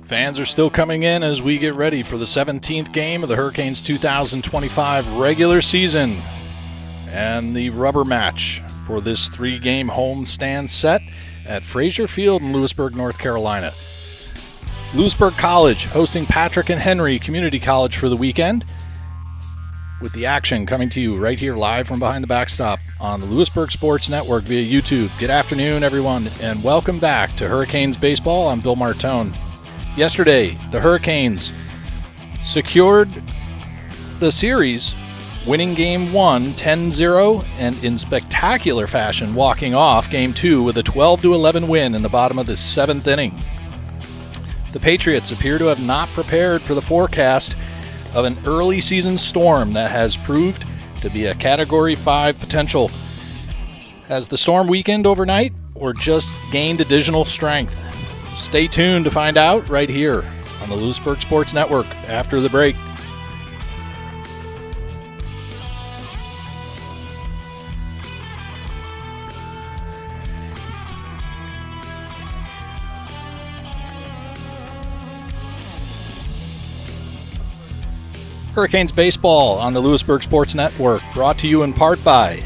Fans are still coming in as we get ready for the 17th game of the Hurricanes 2025 regular season and the rubber match for this 3-game homestand set at Frazier Field in Louisburg, North Carolina. Louisburg College hosting Patrick and Henry Community College for the weekend, with the action coming to you right here live from behind the backstop on the Louisburg Sports Network via YouTube. Good afternoon, everyone, and welcome back to Hurricanes Baseball. I'm Bill Martone. Yesterday, the Hurricanes secured the series, winning Game 1 10-0, and in spectacular fashion walking off Game 2 with a 12-11 win in the bottom of the 7th inning. The Patriots appear to have not prepared for the forecast of an early season storm that has proved to be a Category 5 potential. Has the storm weakened overnight or just gained additional strength? Stay tuned to find out right here on the Louisburg Sports Network after the break. Hurricanes Baseball on the Louisburg Sports Network, brought to you in part by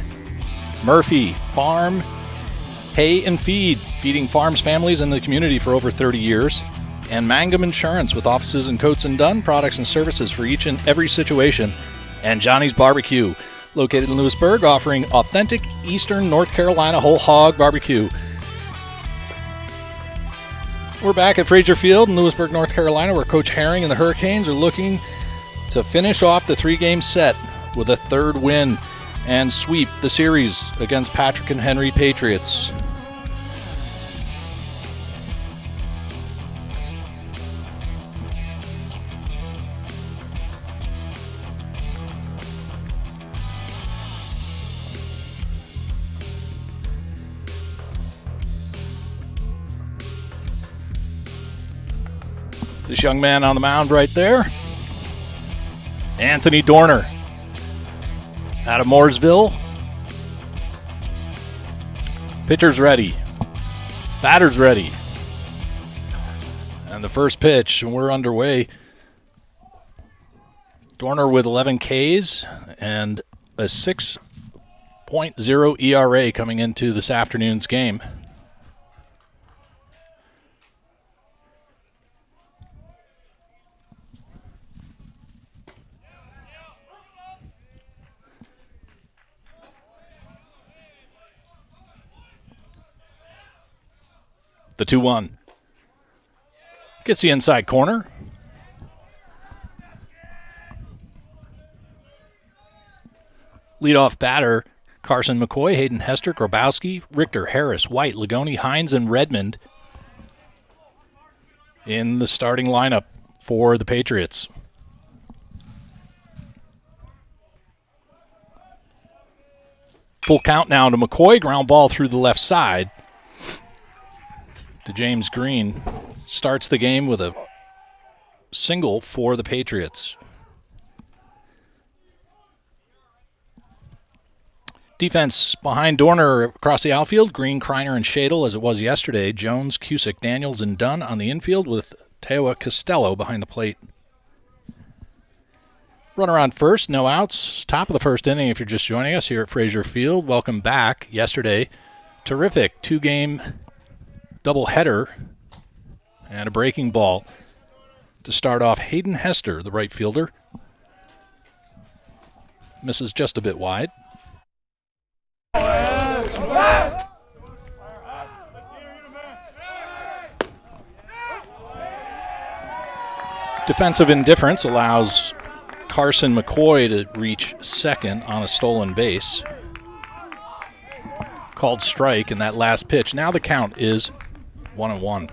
Murphy Farm Hay and Feed, feeding farms, families, and the community for over 30 years. And Mangum Insurance, with offices in Coates and Dunn, products and services for each and every situation. And Johnny's Barbecue, located in Louisburg, offering authentic Eastern North Carolina whole hog barbecue. We're back at Frazier Field in Louisburg, North Carolina, where Coach Herring and the Hurricanes are looking to finish off the 3-game set with a third win and sweep the series against Patrick and Henry Patriots. This young man on the mound right there, Anthony Dorner, out of Mooresville. Pitcher's ready. Batter's ready. And the first pitch, and we're underway. Dorner with 11 Ks and a 6.0 ERA coming into this afternoon's game. The 2-1. Gets the inside corner. Leadoff batter, Carson McCoy, Hayden Hester, Grabowski, Richter, Harris, White, Lagoni, Hines, and Redmond in the starting lineup for the Patriots. Full count now to McCoy. Ground ball through the left side to James Green. Starts the game with a single for the Patriots. Defense behind Dorner across the outfield. Green, Kreiner, and Shadle as it was yesterday. Jones, Cusick, Daniels, and Dunn on the infield with Tewa Costello behind the plate. Runner on first, no outs. Top of the first inning if you're just joining us here at Frazier Field. Welcome back. Yesterday, terrific 2-game doubleheader and a breaking ball to start off. Hayden Hester, the right fielder, misses just a bit wide. Defensive indifference allows Carson McCoy to reach second on a stolen base. Called strike in that last pitch. Now the count is 1-1.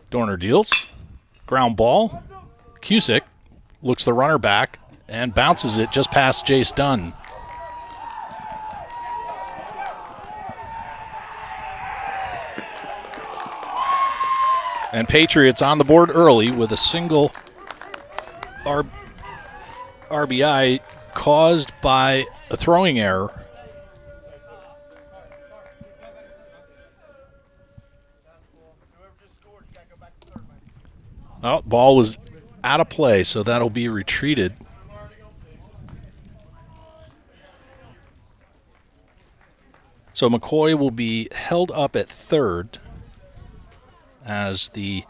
Dorner deals. Ground ball. Cusick looks the runner back and bounces it just past Jace Dunn. And Patriots on the board early with a single RBI caused by a throwing error. Oh, ball was out of play, so that'll be retreated. So McCoy will be held up at third as the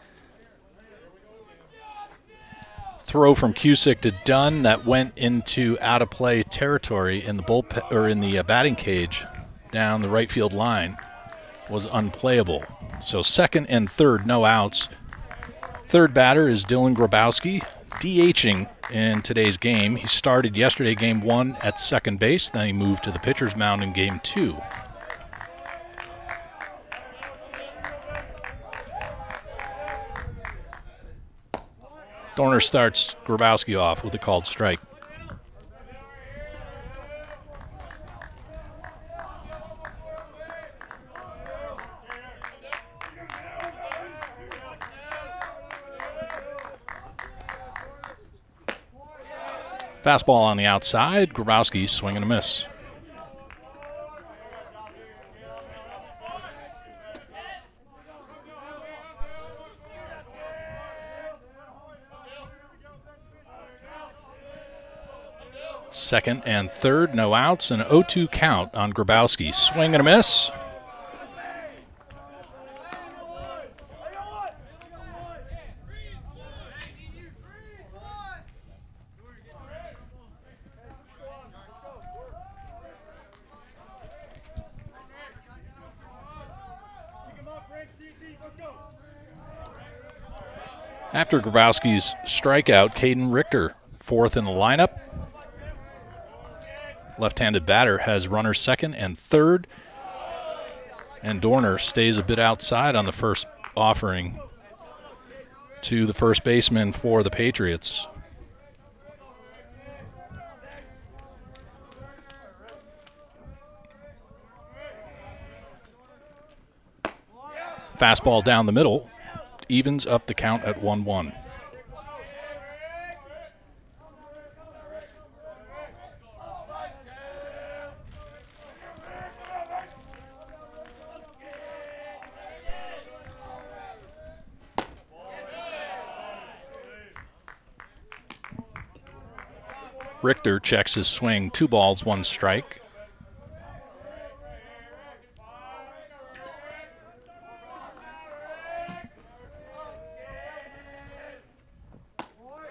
throw from Cusick to Dunn that went into out of play territory in the bullpen or in the batting cage down the right field line was unplayable. So second and third, no outs. Third batter is Dylan Grabowski, DHing in today's game. He started yesterday, game 1, at second base. Then he moved to the pitcher's mound in game 2. Dorner starts Grabowski off with a called strike. Fastball on the outside. Grabowski swing and a miss. Second and third, no outs, an 0-2 count on Grabowski. Swing and a miss. After Grabowski's strikeout, Caden Richter, fourth in the lineup. Left-handed batter has runners second and third. And Dorner stays a bit outside on the first offering to the first baseman for the Patriots. Fastball down the middle. Evens up the count at 1-1. Richter checks his swing. 2 balls, 1 strike.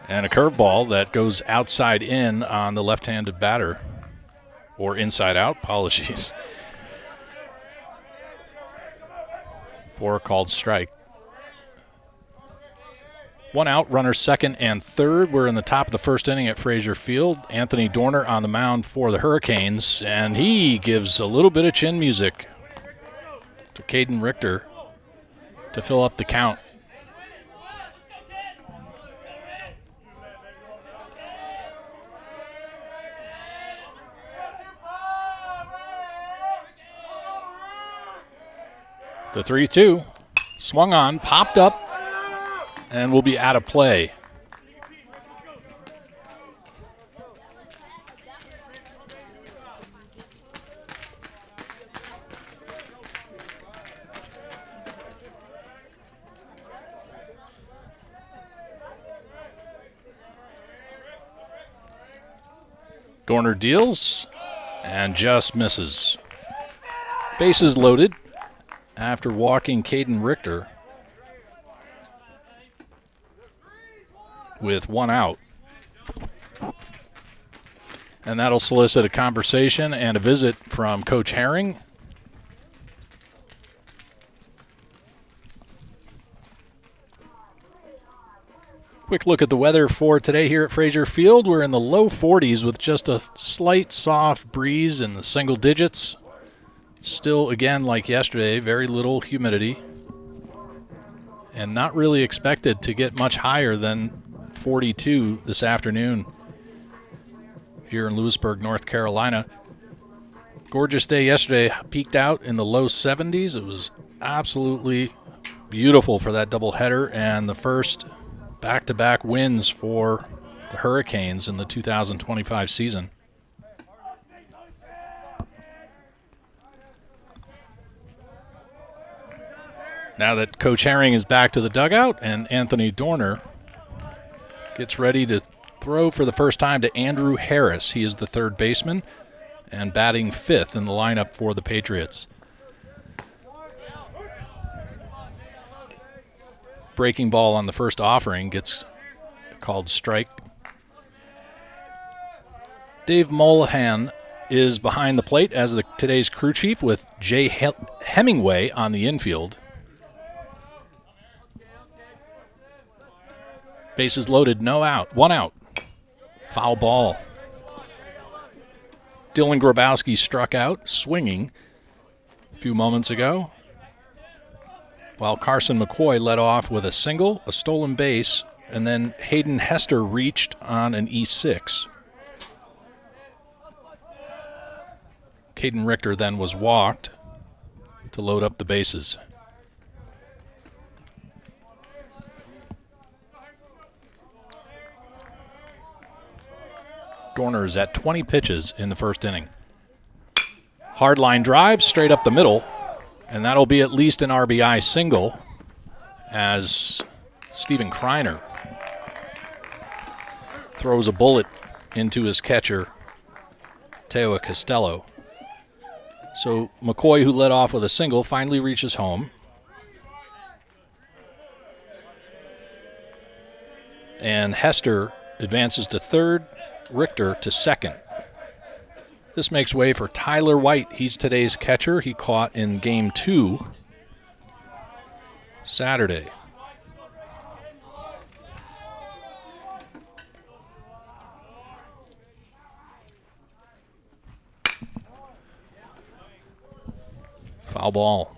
And a curveball that goes outside in on the left-handed batter. Or inside out, apologies. For a called strike. 1 out, runners second and third. We're in the top of the first inning at Frazier Field. Anthony Dorner on the mound for the Hurricanes, and he gives a little bit of chin music to Caden Richter to fill up the count. The 3-2, swung on, popped up, and will be out of play. Dorner deals and just misses. Bases loaded after walking Caden Richter with 1 out. And that'll solicit a conversation and a visit from Coach Herring. Quick look at the weather for today here at Frazier Field. We're in the low 40s with just a slight soft breeze in the single digits. Still, again, like yesterday, very little humidity. And not really expected to get much higher than 42 this afternoon here in Louisburg, North Carolina. Gorgeous day yesterday. Peaked out in the low 70s. It was absolutely beautiful for that doubleheader and the first back-to-back wins for the Hurricanes in the 2025 season. Now that Coach Herring is back to the dugout and Anthony Dorner gets ready to throw for the first time to Andrew Harris. He is the third baseman and batting fifth in the lineup for the Patriots. Breaking ball on the first offering gets called strike. Dave Molahan is behind the plate as today's crew chief with Jay Hemingway on the infield. Bases loaded, no out, one out. Foul ball. Dylan Grabowski struck out, swinging a few moments ago, while Carson McCoy led off with a single, a stolen base, and then Hayden Hester reached on an E6. Caden Richter then was walked to load up the bases. Dorner is at 20 pitches in the first inning. Hard line drive straight up the middle, and that'll be at least an RBI single as Steven Kreiner throws a bullet into his catcher, Teo Costello. So McCoy, who led off with a single, finally reaches home. And Hester advances to third, Richter to second. This makes way for Tyler White. He's today's catcher. He caught in Game 2 Saturday. Foul ball.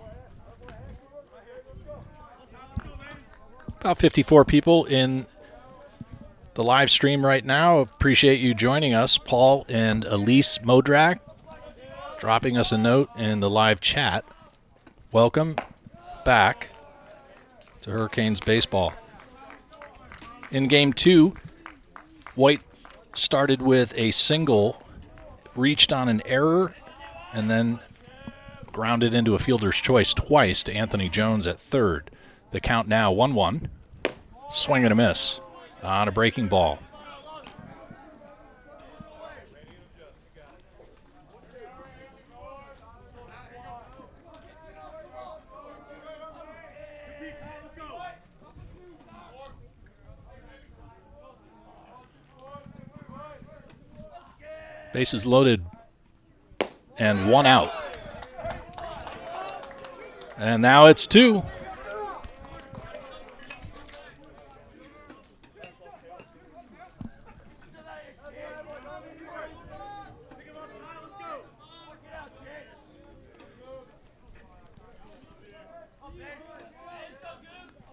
About 54 people in the live stream right now. Appreciate you joining us. Paul and Elise Modrak dropping us a note in the live chat. Welcome back to Hurricanes baseball. In Game 2, White started with a single, reached on an error, and then grounded into a fielder's choice twice to Anthony Jones at third. The count now 1-1. Swing and a miss on a breaking ball. Bases loaded and one out. And now it's two.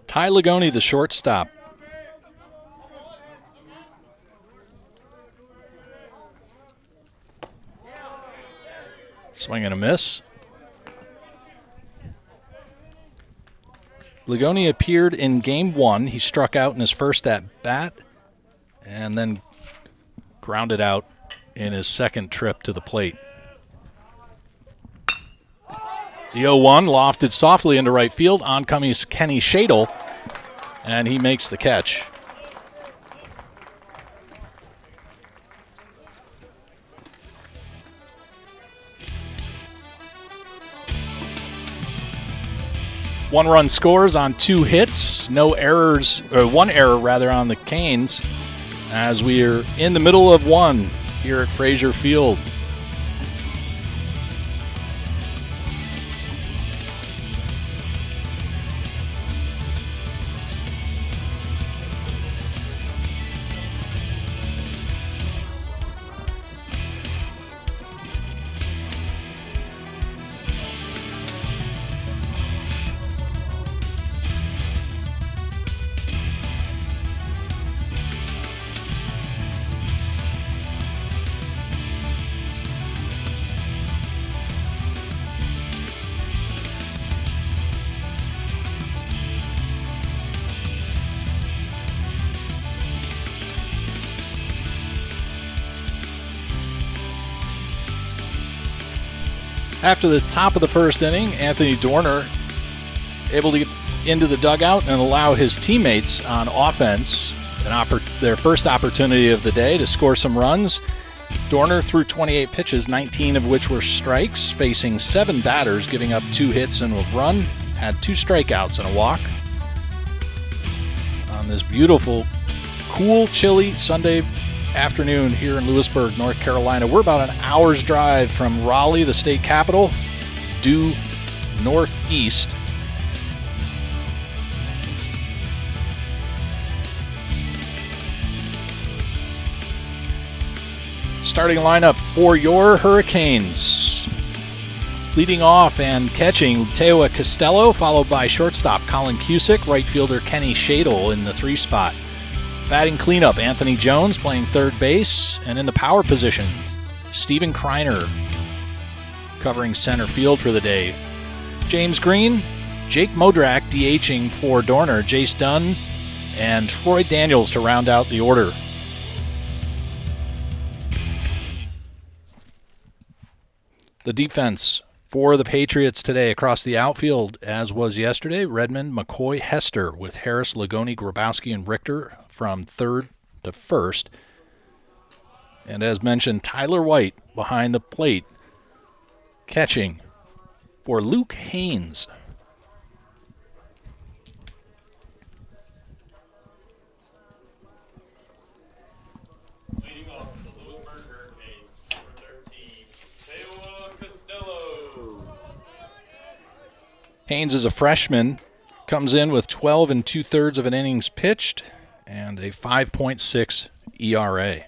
Ty Ligoni, the shortstop. Swing and a miss. Ligoni appeared in Game 1. He struck out in his first at-bat and then grounded out in his second trip to the plate. The 0-1 lofted softly into right field. Oncoming is Kenny Shadle, and he makes the catch. One-run scores on 2 hits, no errors, or 1 error rather on the Canes, as we are in the middle of one here at Frazier Field. After the top of the first inning, Anthony Dorner able to get into the dugout and allow his teammates on offense their first opportunity of the day to score some runs. Dorner threw 28 pitches, 19 of which were strikes, facing 7 batters, giving up 2 hits and a run. Had 2 strikeouts and a walk. On this beautiful, cool, chilly Sunday afternoon here in Louisburg, North Carolina. We're about an hour's drive from Raleigh, the state capital, due northeast. Starting lineup for your Hurricanes. Leading off and catching, Tewa Costello, followed by shortstop Colin Cusick, right fielder Kenny Shadle in the 3 spot. Batting cleanup, Anthony Jones playing third base, and in the power position, Stephen Kreiner covering center field for the day. James Green, Jake Modrak DHing for Dorner, Jace Dunn, and Troy Daniels to round out the order. The defense for the Patriots today across the outfield, as was yesterday, Redmond, McCoy, Hester with Harris, Lagoni, Grabowski, and Richter from third to first. And as mentioned, Tyler White behind the plate, catching for Luke Haynes. Leading off the Louisburg Hurricanes, number 13, Tewa Costello. Haynes is a freshman, comes in with 12 2/3 of an innings pitched and a 5.6 ERA.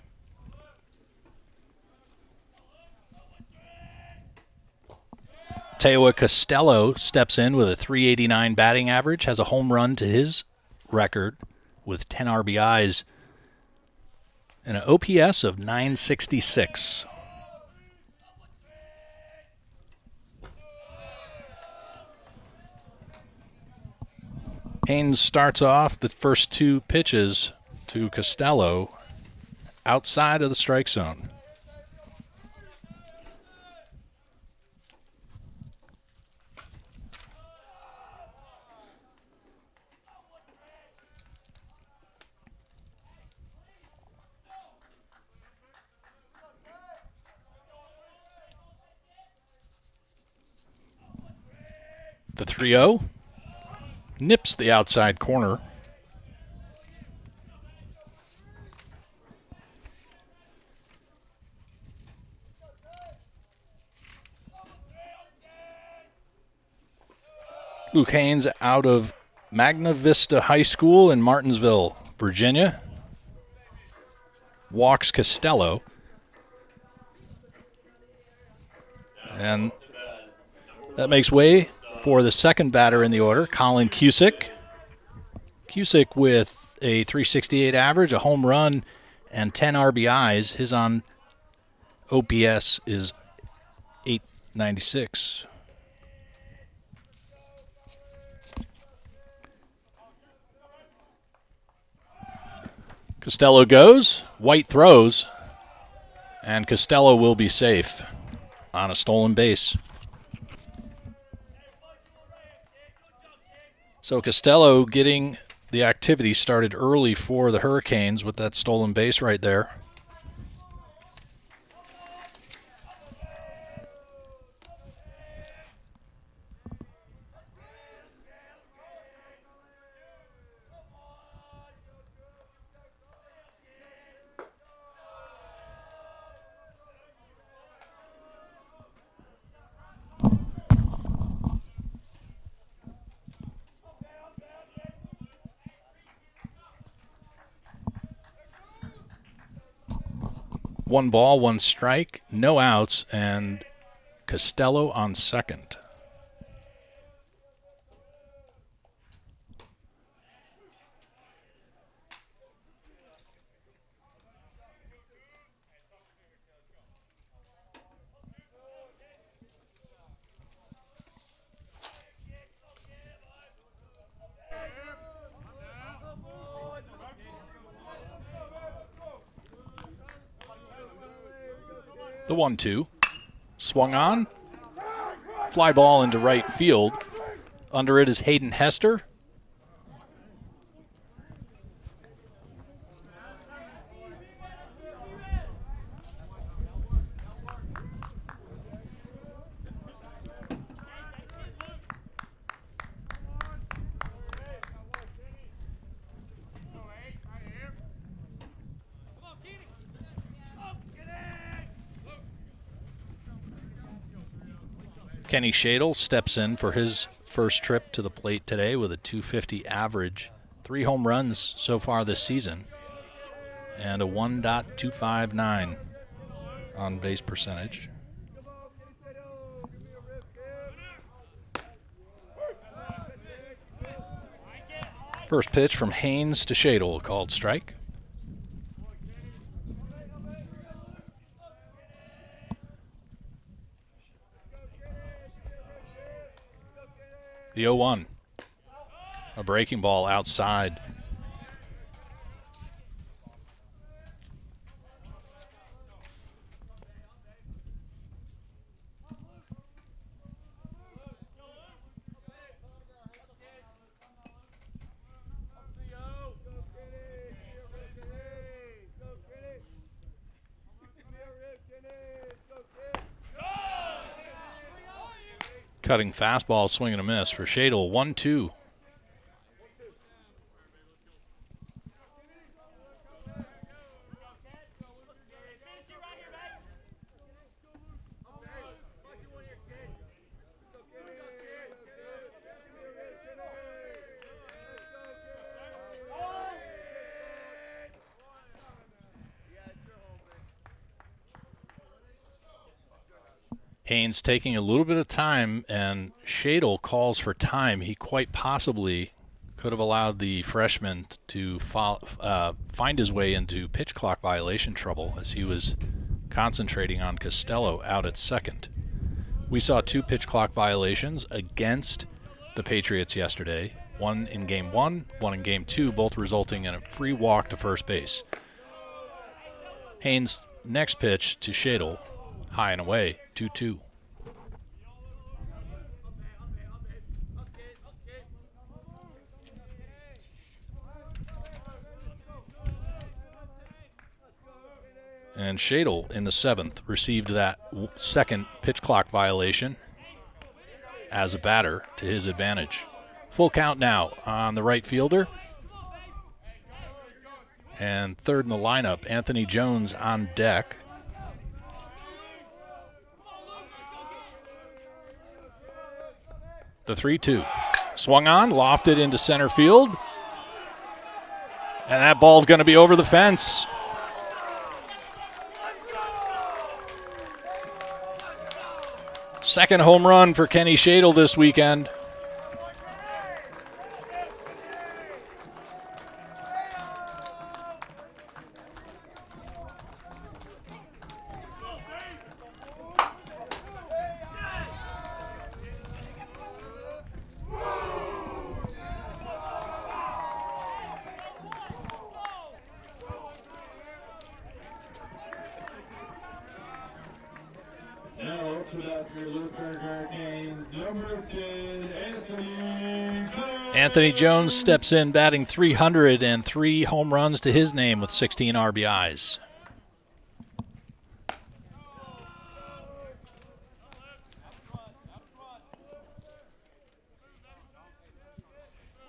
Tewa Costello steps in with a .389 batting average, has a home run to his record with 10 RBIs and an OPS of .966. Haynes starts off the first 2 pitches to Costello outside of the strike zone. The 3-0 nips the outside corner. Luke Haynes out of Magna Vista High School in Martinsville, Virginia. Walks Costello. And that makes way for the second batter in the order, Colin Cusick. Cusick with a .368 average, a home run, and 10 RBIs. His on OPS is .896. Costello goes, White throws, and Costello will be safe on a stolen base. So Costello getting the activity started early for the Hurricanes with that stolen base right there. One ball, one strike, no outs, and Costello on second. The 1-2. Swung on. Fly ball into right field. Under it is Hayden Hester. Kenny Shadle steps in for his first trip to the plate today with a .250 average. 3 home runs so far this season and a 1.259 on base percentage. First pitch from Haynes to Shadle, called strike. The 0-1. A breaking ball outside. Cutting fastball, swing and a miss for Shadle. 1-2. Haynes taking a little bit of time, and Shadle calls for time. He quite possibly could have allowed the freshman to find his way into pitch clock violation trouble as he was concentrating on Costello out at second. We saw 2 pitch clock violations against the Patriots yesterday, one in Game 1, one in Game 2, both resulting in a free walk to first base. Haynes' next pitch to Shadle, high and away, 2-2. And Shadle in the 7th received that second pitch clock violation as a batter to his advantage. Full count now on the right fielder. And third in the lineup, Anthony Jones on deck. The 3-2. Swung on, lofted into center field. And that ball's going to be over the fence. Second home run for Kenny Shadle this weekend. Anthony Jones steps in batting .300 and 3 home runs to his name with 16 RBIs.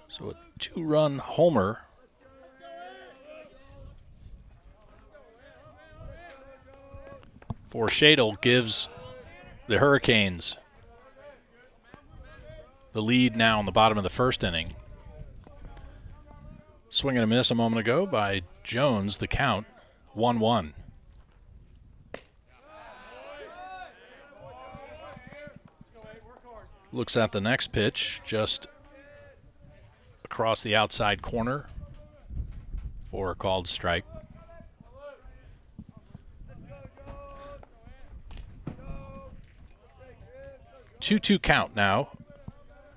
So a 2-run homer for Shadle gives the Hurricanes the lead now in the bottom of the first inning. Swing and a miss a moment ago by Jones, the count, 1-1. Looks at the next pitch, just across the outside corner for a called strike. Two count now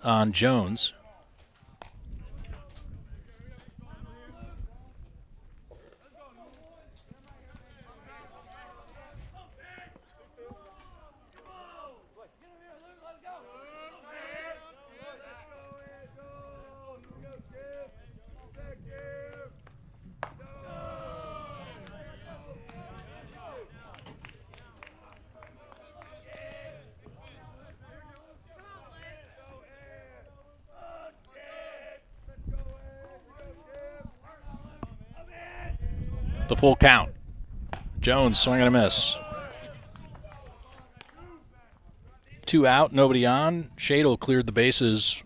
on Jones. The full count. Jones swing and a miss. 2 out, nobody on. Shadle cleared the bases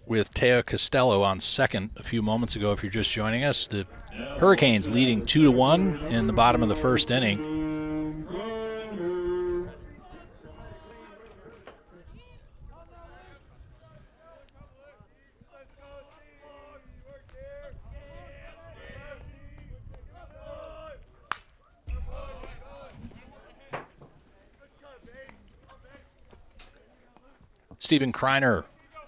with Teo Costello on second a few moments ago. If you're just joining us, the Hurricanes leading 2-1 in the bottom of the first inning. Steven Kreiner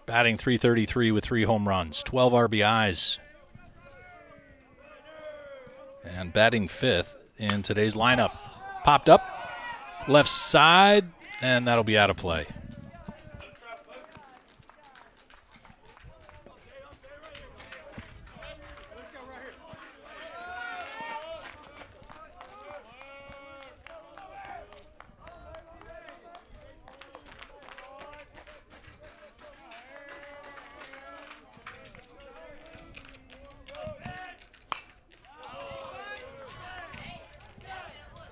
batting .333 with 3 home runs, 12 RBIs. And batting 5th in today's lineup. Popped up, left side, and that'll be out of play.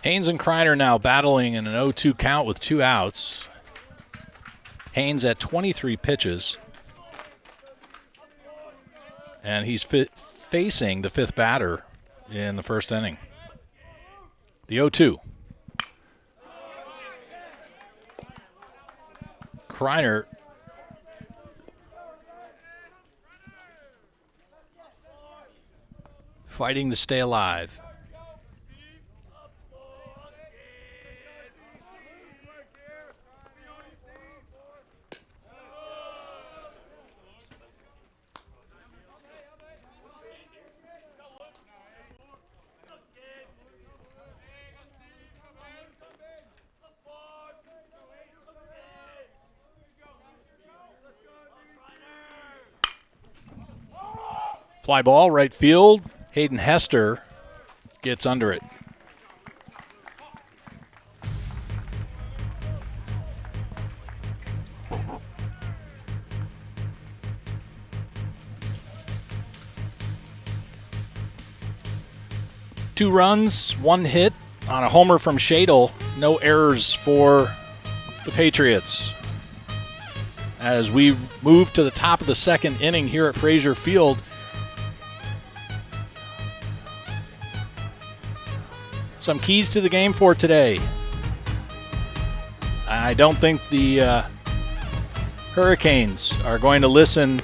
Haynes and Kreiner now battling in an 0-2 count with 2 outs. Haynes at 23 pitches. And he's facing the 5th batter in the first inning. The 0-2. Kreiner fighting to stay alive. Fly ball, right field. Hayden Hester gets under it. Two runs, 1 hit on a homer from Shadle. No errors for the Patriots. As we move to the top of the second inning here at Frazier Field, some keys to the game for today. I don't think the Hurricanes are going to listen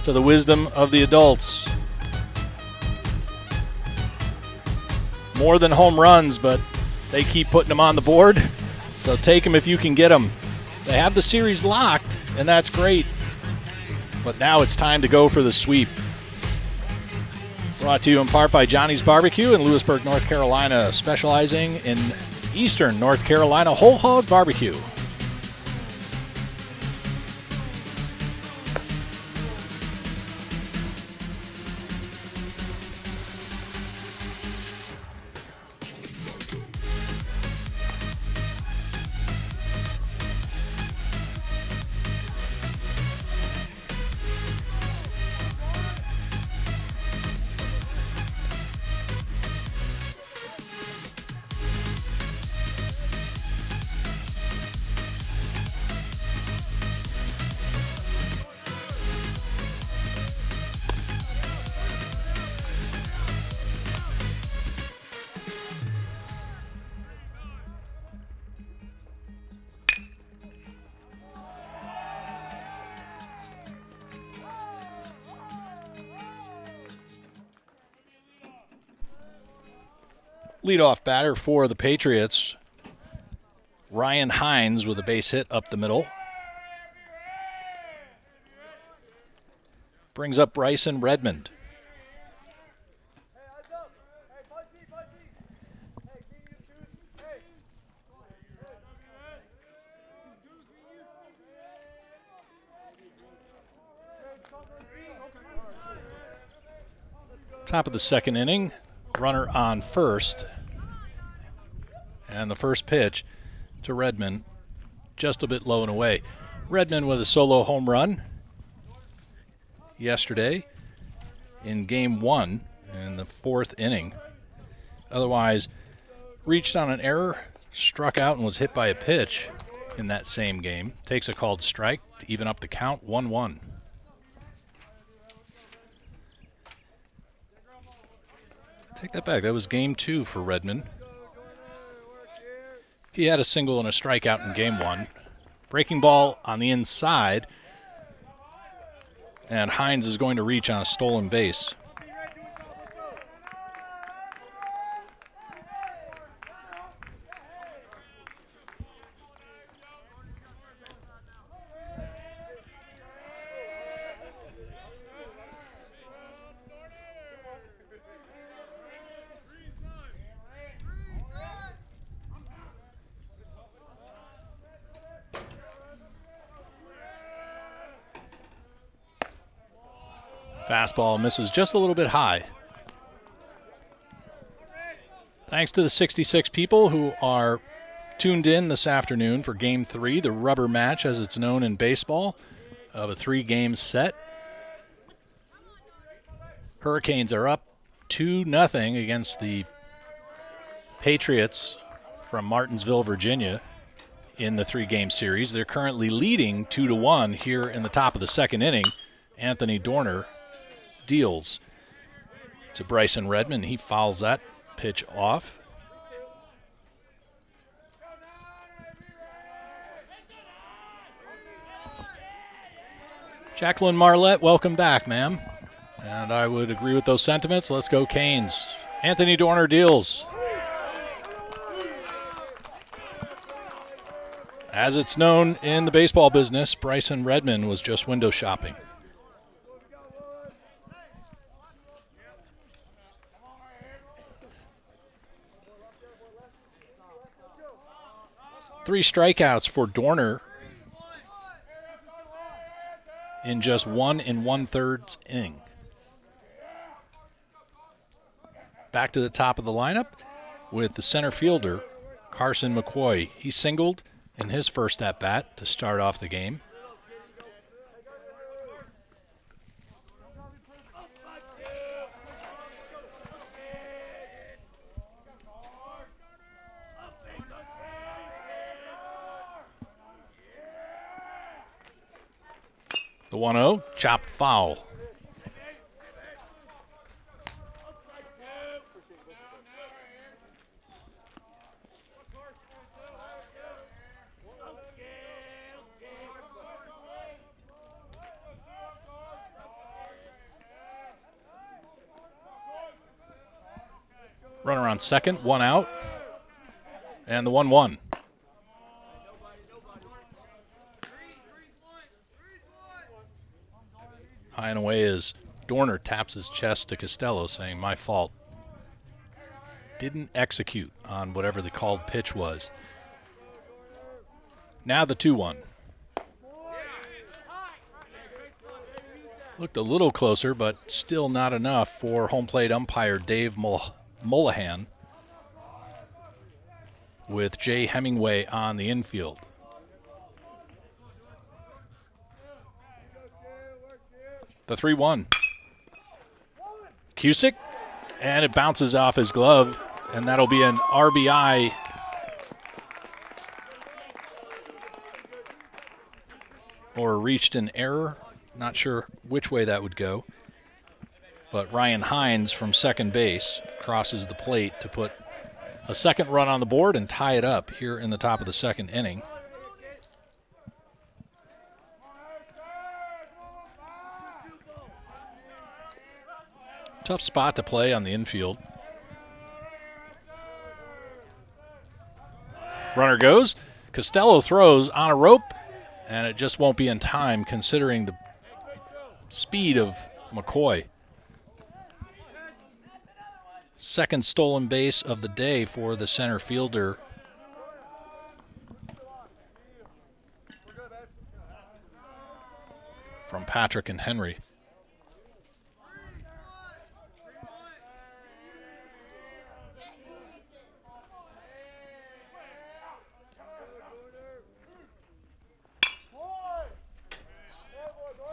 to the wisdom of the adults. More than home runs, but they keep putting them on the board. So take them if you can get them. They have the series locked, and that's great. But now it's time to go for the sweep. Brought to you in part by Johnny's Barbecue in Louisburg, North Carolina, specializing in Eastern North Carolina whole hog barbecue. Leadoff batter for the Patriots, Ryan Hines with a base hit up the middle. Brings up Bryson Redmond. Top of the second inning, runner on first. And the first pitch to Redmond, just a bit low and away. Redmond with a solo home run yesterday in Game 1 in the 4th inning. Otherwise, reached on an error, struck out, and was hit by a pitch in that same game. Takes a called strike to even up the count, 1-1. Take that back. That was game 2 for Redmond. He had a single and a strikeout in game 1. Breaking ball on the inside, and Hines is going to reach on a stolen base. Fastball misses just a little bit high. Thanks to the 66 people who are tuned in this afternoon for Game 3, the rubber match as it's known in baseball, of a 3-game set. Hurricanes are up 2-0 against the Patriots from Martinsville, Virginia in the 3-game series. They're currently leading 2-1 here in the top of the second inning. Anthony Dorner deals to Bryson Redmond. He fouls that pitch off. Jacqueline Marlette, welcome back, ma'am. And I would agree with those sentiments. Let's go Canes. Anthony Dorner deals. As it's known in the baseball business, Bryson Redmond was just window shopping. Three strikeouts for Dorner in just 1 1/3 inning. Back to the top of the lineup with the center fielder, Carson McCoy. He singled in his first at-bat to start off the game. The 1-0, chopped foul. Runner on second, 1 out, and the 1-1. High and away as Dorner taps his chest to Costello, saying, "My fault. Didn't execute on whatever the called pitch was." Now the 2-1. Looked a little closer, but still not enough for home plate umpire Dave Mullahan, with Jay Hemingway on the infield. The 3-1. Cusick, and it bounces off his glove, and that'll be an RBI. Or reached an error. Not sure which way that would go. But Ryan Hines from second base crosses the plate to put a second run on the board and tie it up here in the top of the second inning. Tough spot to play on the infield. Runner goes. Costello throws on a rope, and it just won't be in time considering the speed of McCoy. Second stolen base of the day for the center fielder. From Patrick and Henry.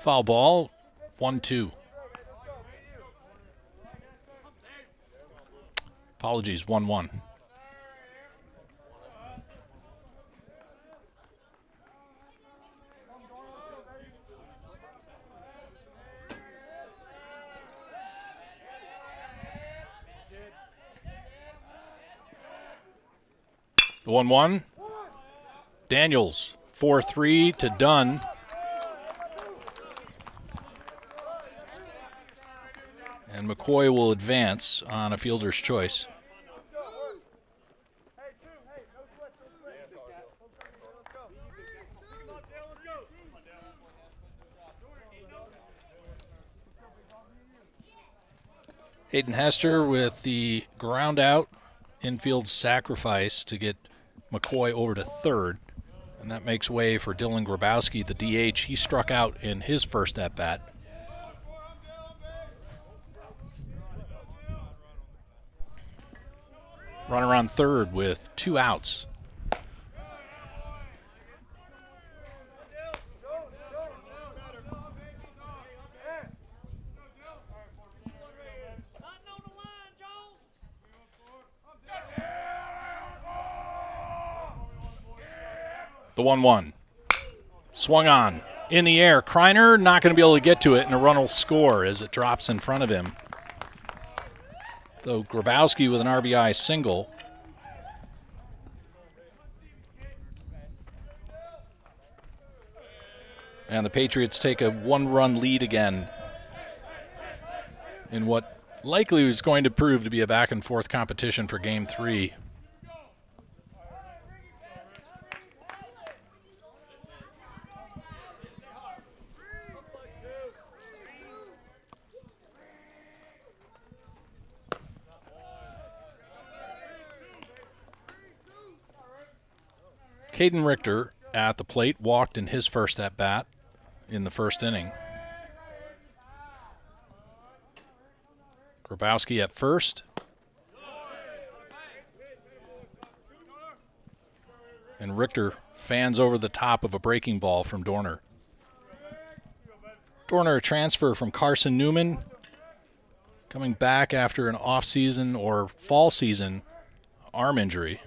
Foul ball, 1-2. Apologies, 1-1. The 1-1. Daniels, 4-3 to Dunn. And McCoy will advance on a fielder's choice. Hayden Hester with the ground out infield sacrifice to get McCoy over to third. And that makes way for Dylan Grabowski, the DH. He struck out in his first at-bat. Runner on third with 2 outs. The 1-1. Swung on. In the air. Kreiner not going to be able to get to it, and a run will score as it drops in front of him. Though Grabowski with an RBI single. And the Patriots take a 1-run lead again in what likely is going to prove to be a back-and-forth competition for Game 3. Caden Richter at the plate walked in his first at-bat in the first inning. Grabowski at first. And Richter fans over the top of a breaking ball from Dorner. Dorner, a transfer from Carson Newman, coming back after an off-season or fall season arm injury.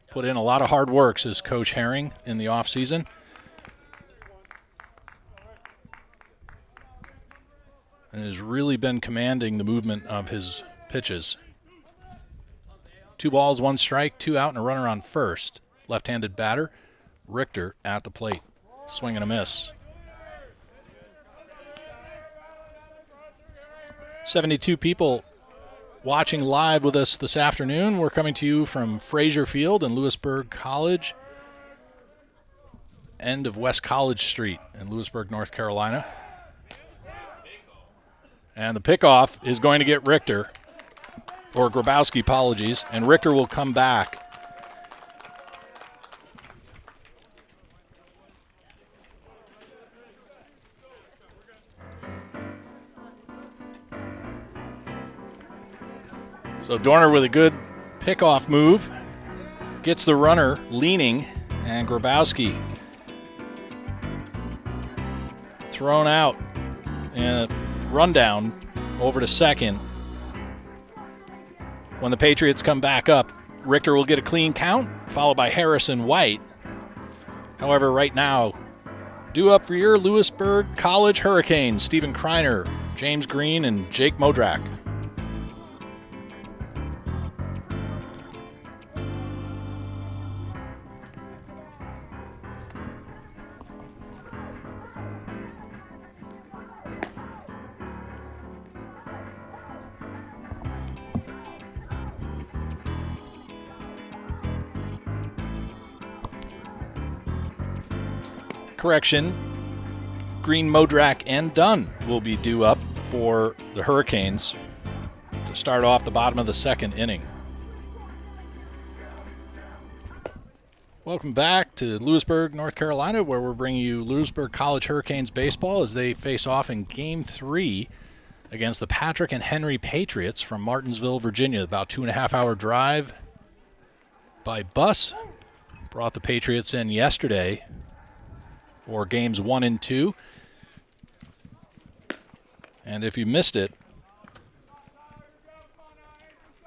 Put in a lot of hard work, says Coach Herring, in the offseason. And has really been commanding the movement of his pitches. 2 balls, 1 strike, 2 out, and a runner on first. Left-handed batter, Richter at the plate. Swing and a miss. 72 people watching live with us this afternoon. We're coming to you from Frazier Field in Louisburg College, end of West College Street in Louisburg, North Carolina. And the pickoff is going to get Richter, or Grabowski, apologies, and Richter will come back. So Dorner with a good pickoff move, gets the runner leaning, and Grabowski thrown out and a rundown over to second. When the Patriots come back up, Richter will get a clean count, followed by Harrison White. However, right now, due up for your Louisburg College Hurricanes, Stephen Kreiner, James Green, and Jake Modrak. Correction, Green, Modrak, and Dunn will be due up for the Hurricanes to start off the bottom of the second inning. Welcome back to Louisburg, North Carolina, where we're bringing you Louisburg College Hurricanes baseball as they face off in Game 3 against the Patrick and Henry Patriots from Martinsville, Virginia. About 2.5-hour drive by bus. Brought the Patriots in yesterday for games 1 and 2. And if you missed it,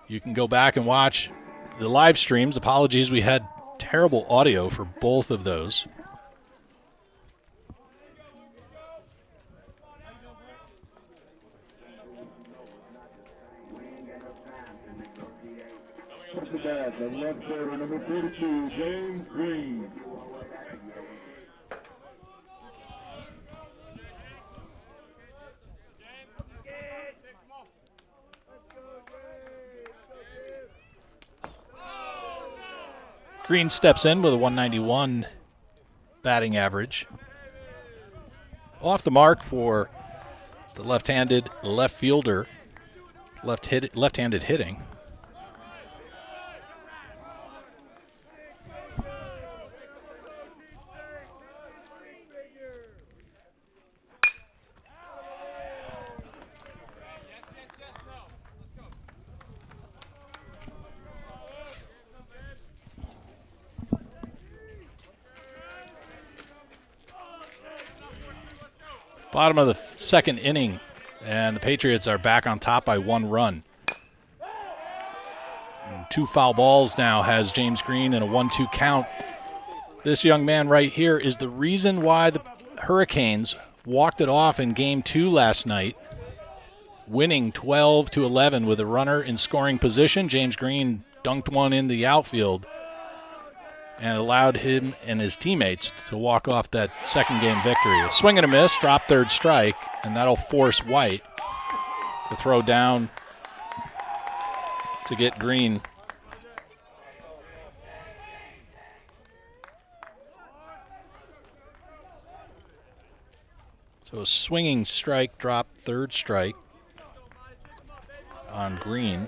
You can go back and watch the live streams. Apologies, we had terrible audio for both of those. The left fielder, number 32, James Green. Green steps in with a 191 batting average. Off the mark for the left-handed left fielder, left-handed hitting. Bottom of the second inning, and the Patriots are back on top by 1 run. And 2 foul balls now has James Green in a 1-2 count. This young man right here is the reason why the Hurricanes walked it off in Game 2 last night, winning 12-11 with a runner in scoring position. James Green dunked one in the outfield and allowed him and his teammates to walk off that second game victory. A swing and a miss, drop third strike, and that'll force White to throw down to get Green. So a swinging strike, drop third strike on Green.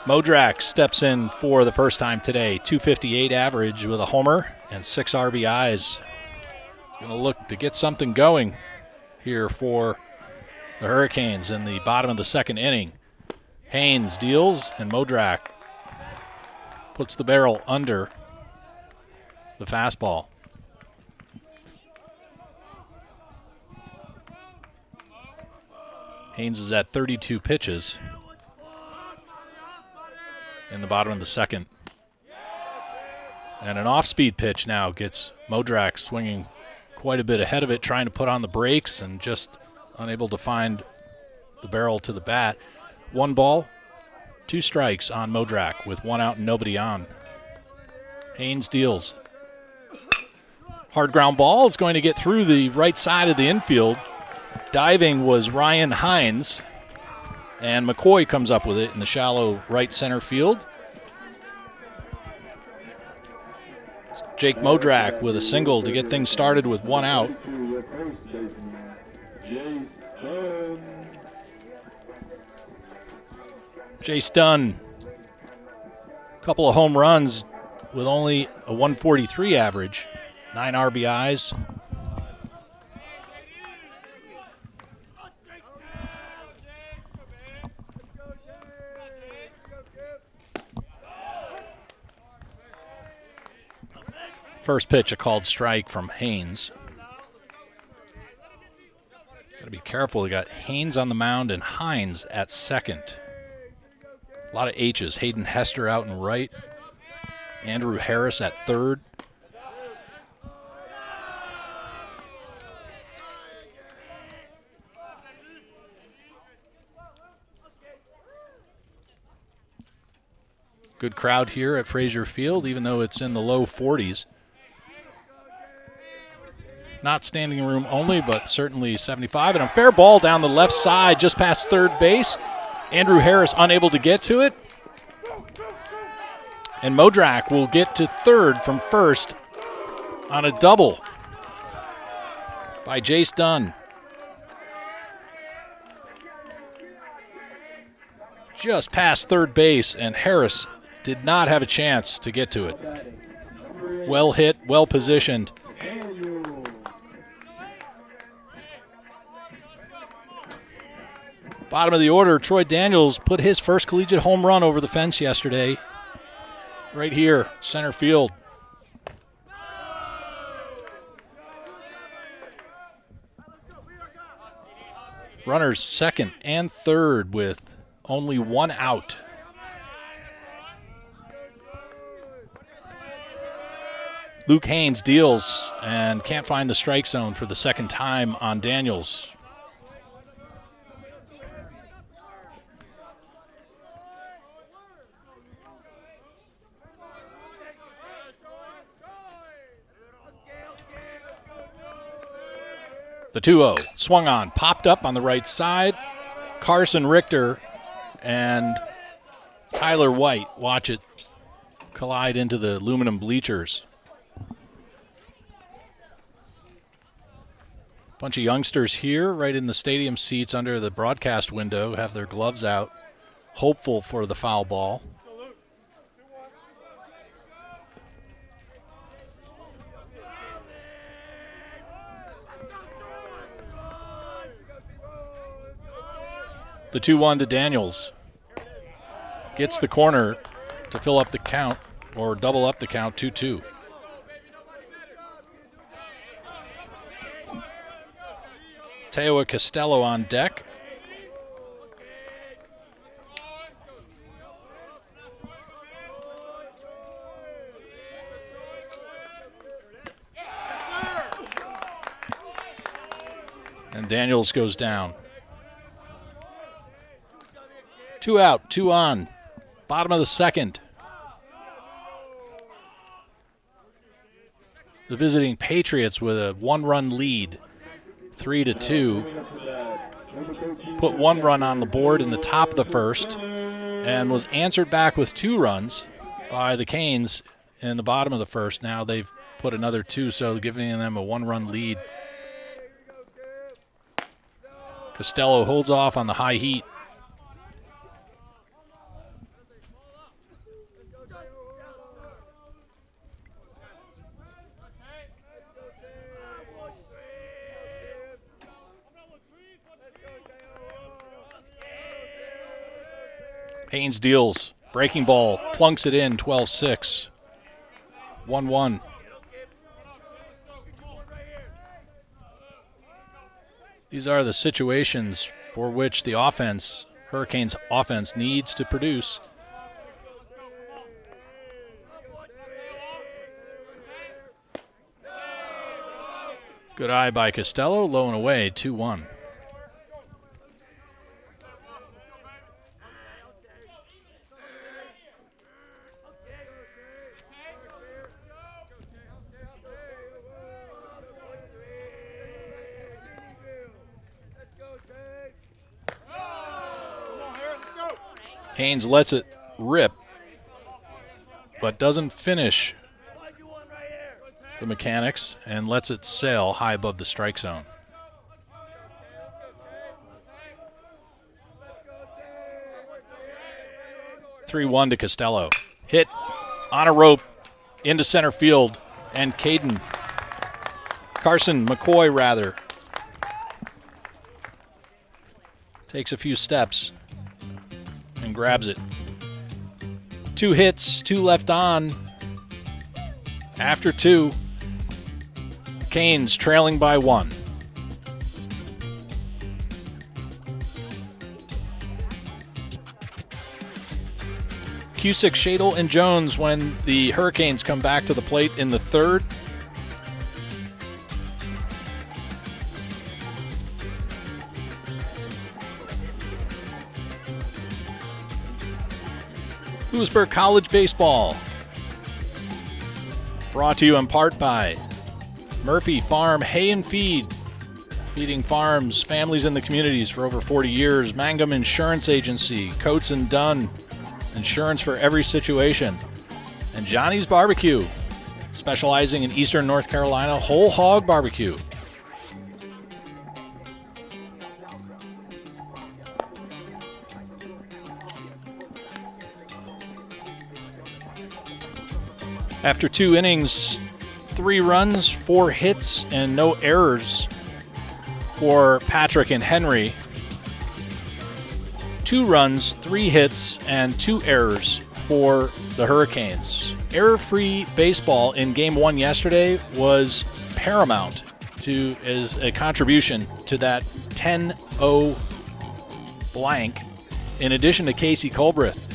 Modrak steps in for the first time today. 258 average with a homer and 6 RBIs. He's going to look to get something going here for the Hurricanes in the bottom of the second inning. Haynes deals, and Modrak puts the barrel under the fastball. Haynes is at 32 pitches in the bottom of the second. And an off-speed pitch now gets Modrak swinging quite a bit ahead of it, trying to put on the brakes and just unable to find the barrel to the bat. 1 ball, 2 strikes on Modrak with 1 out and nobody on. Haynes deals. Hard ground ball is going to get through the right side of the infield. Diving was Ryan Hines, and McCoy comes up with it in the shallow right center field. Jake Modrak with a single to get things started with 1 out. Jace Dunn, a couple of home runs with only a 143 average, 9 RBIs. First pitch, a called strike from Haynes. Got to be careful. We got Haynes on the mound and Hines at second. A lot of H's. Hayden Hester out in right. Andrew Harris at third. Good crowd here at Frazier Field, even though it's in the low 40s. Not standing room only, but certainly 75. And a fair ball down the left side, just past third base. Andrew Harris unable to get to it. And Modrak will get to third from first on a double by Jace Dunn. Just past third base, and Harris did not have a chance to get to it. Well hit, well positioned. Bottom of the order, Troy Daniels put his first collegiate home run over the fence yesterday. Right here, center field. Runners second and third with only one out. Luke Haynes deals and can't find the strike zone for the second time on Daniels. The 2-0 swung on, popped up on the right side. Carson Richter and Tyler White, watch it collide into the aluminum bleachers. Bunch of youngsters here right in the stadium seats under the broadcast window have their gloves out, hopeful for the foul ball. The 2-1 to Daniels. Gets the corner to fill up the count, or double up the count, 2-2. Teowa Costello on deck. And Daniels goes down. 2 out, 2 on. Bottom of the second. The visiting Patriots with a 1-run lead, 3-2. Put 1 run on the board in the top of the first and was answered back with 2 runs by the Canes in the bottom of the first. Now they've put another 2, so giving them a 1-run lead. Costello holds off on the high heat. Haynes deals, breaking ball, plunks it in, 12-6, 1-1. These are the situations for which the offense, Hurricanes offense, needs to produce. Good eye by Costello, low and away, 2-1. Haynes lets it rip, but doesn't finish the mechanics and lets it sail high above the strike zone. (3-1) to Costello. Hit on a rope into center field, and Carson McCoy takes a few steps and grabs it. 2 hits, 2 left on. After 2, Canes trailing by 1. Cusick, Shadle, and Jones when the Hurricanes come back to the plate in the third. Louisburg College Baseball. Brought to you in part by Murphy Farm Hay and Feed, feeding farms, families, and the communities for over 40 years. Mangum Insurance Agency, Coates & Dunn, insurance for every situation. And Johnny's Barbecue, specializing in Eastern North Carolina whole hog barbecue. After 2 innings, 3 runs, 4 hits, and no errors for Patrick and Henry. 2 runs, 3 hits, and 2 errors for the Hurricanes. Error-free baseball in Game 1 yesterday was paramount as a contribution to that 10-0 blank, in addition to Casey Colbreth.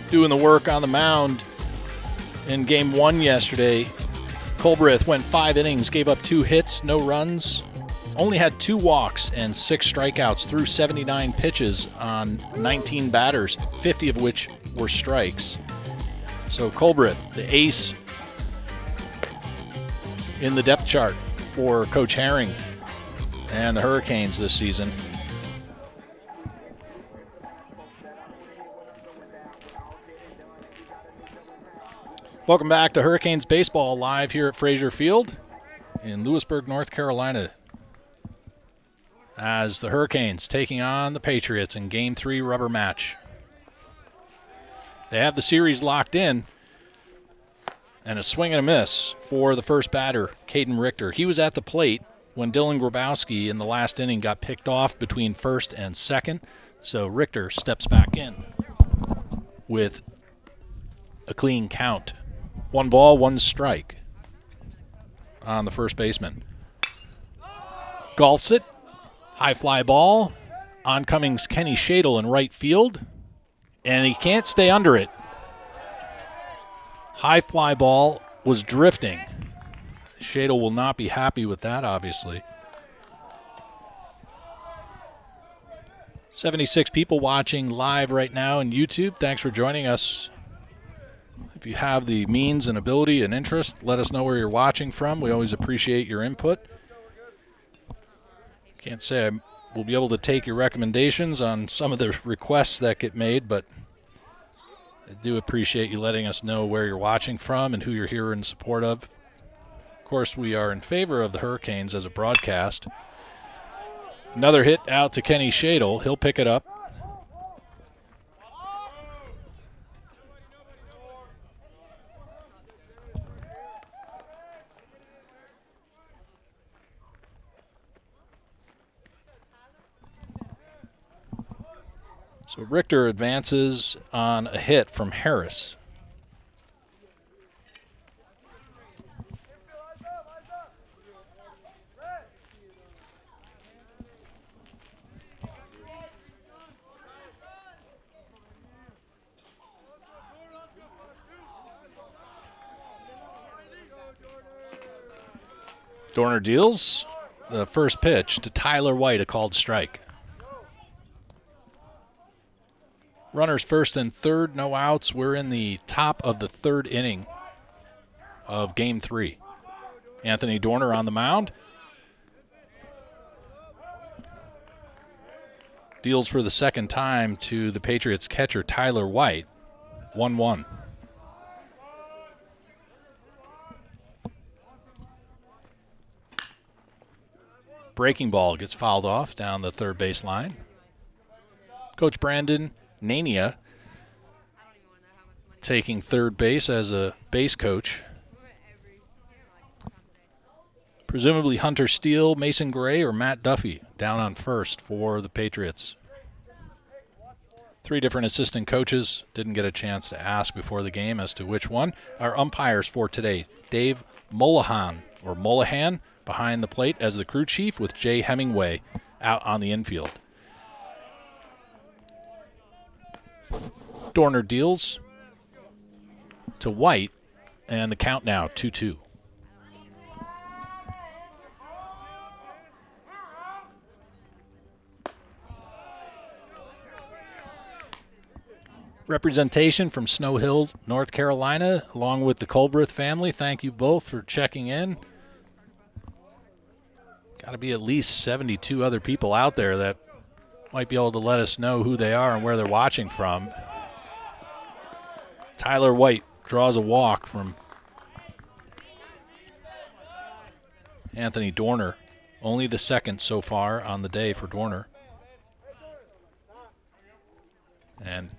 Doing the work on the mound in Game 1 yesterday. Colbreth went 5 innings, gave up 2 hits, no runs, only had 2 walks and 6 strikeouts through 79 pitches on 19 batters, 50 of which were strikes. So Colbreth, the ace in the depth chart for Coach Herring and the Hurricanes this season. Welcome back to Hurricanes Baseball, live here at Frazier Field in Louisburg, North Carolina, as the Hurricanes taking on the Patriots in Game 3 rubber match. They have the series locked in, and a swing and a miss for the first batter, Caden Richter. He was at the plate when Dylan Grabowski in the last inning got picked off between first and second, so Richter steps back in with a clean count. 1 ball, 1 strike on the first baseman. Golfs it. High fly ball. Oncoming's Kenny Shadle in right field. And he can't stay under it. High fly ball was drifting. Shadle will not be happy with that, obviously. 76 people watching live right now on YouTube. Thanks for joining us. If you have the means and ability and interest, let us know where you're watching from. We always appreciate your input. Can't say we'll be able to take your recommendations on some of the requests that get made, but I do appreciate you letting us know where you're watching from and who you're here in support of. Of course, we are in favor of the Hurricanes as a broadcast. Another hit out to Kenny Shadle. He'll pick it up. So Richter advances on a hit from Harris. Dorner deals the first pitch to Tyler White, a called strike. Runners first and third, no outs. We're in the top of the 3rd inning of Game 3. Anthony Dorner on the mound. Deals for the second time to the Patriots catcher Tyler White. 1-1. Breaking ball gets fouled off down the third base line. Coach Brandon Nania taking third base as a base coach. Presumably Hunter Steele, Mason Gray, or Matt Duffy down on first for the Patriots. 3 different assistant coaches. Didn't get a chance to ask before the game as to which one. Our umpires for today, Dave Mullahan behind the plate as the crew chief, with Jay Hemingway out on the infield. Dorner deals to White, and the count now 2-2. Representation from Snow Hill, North Carolina, along with the Colbreth family. Thank you both for checking in. Got to be at least 72 other people out there that might be able to let us know who they are and where they're watching from. Tyler White draws a walk from Anthony Dorner. Only the second so far on the day for Dorner. And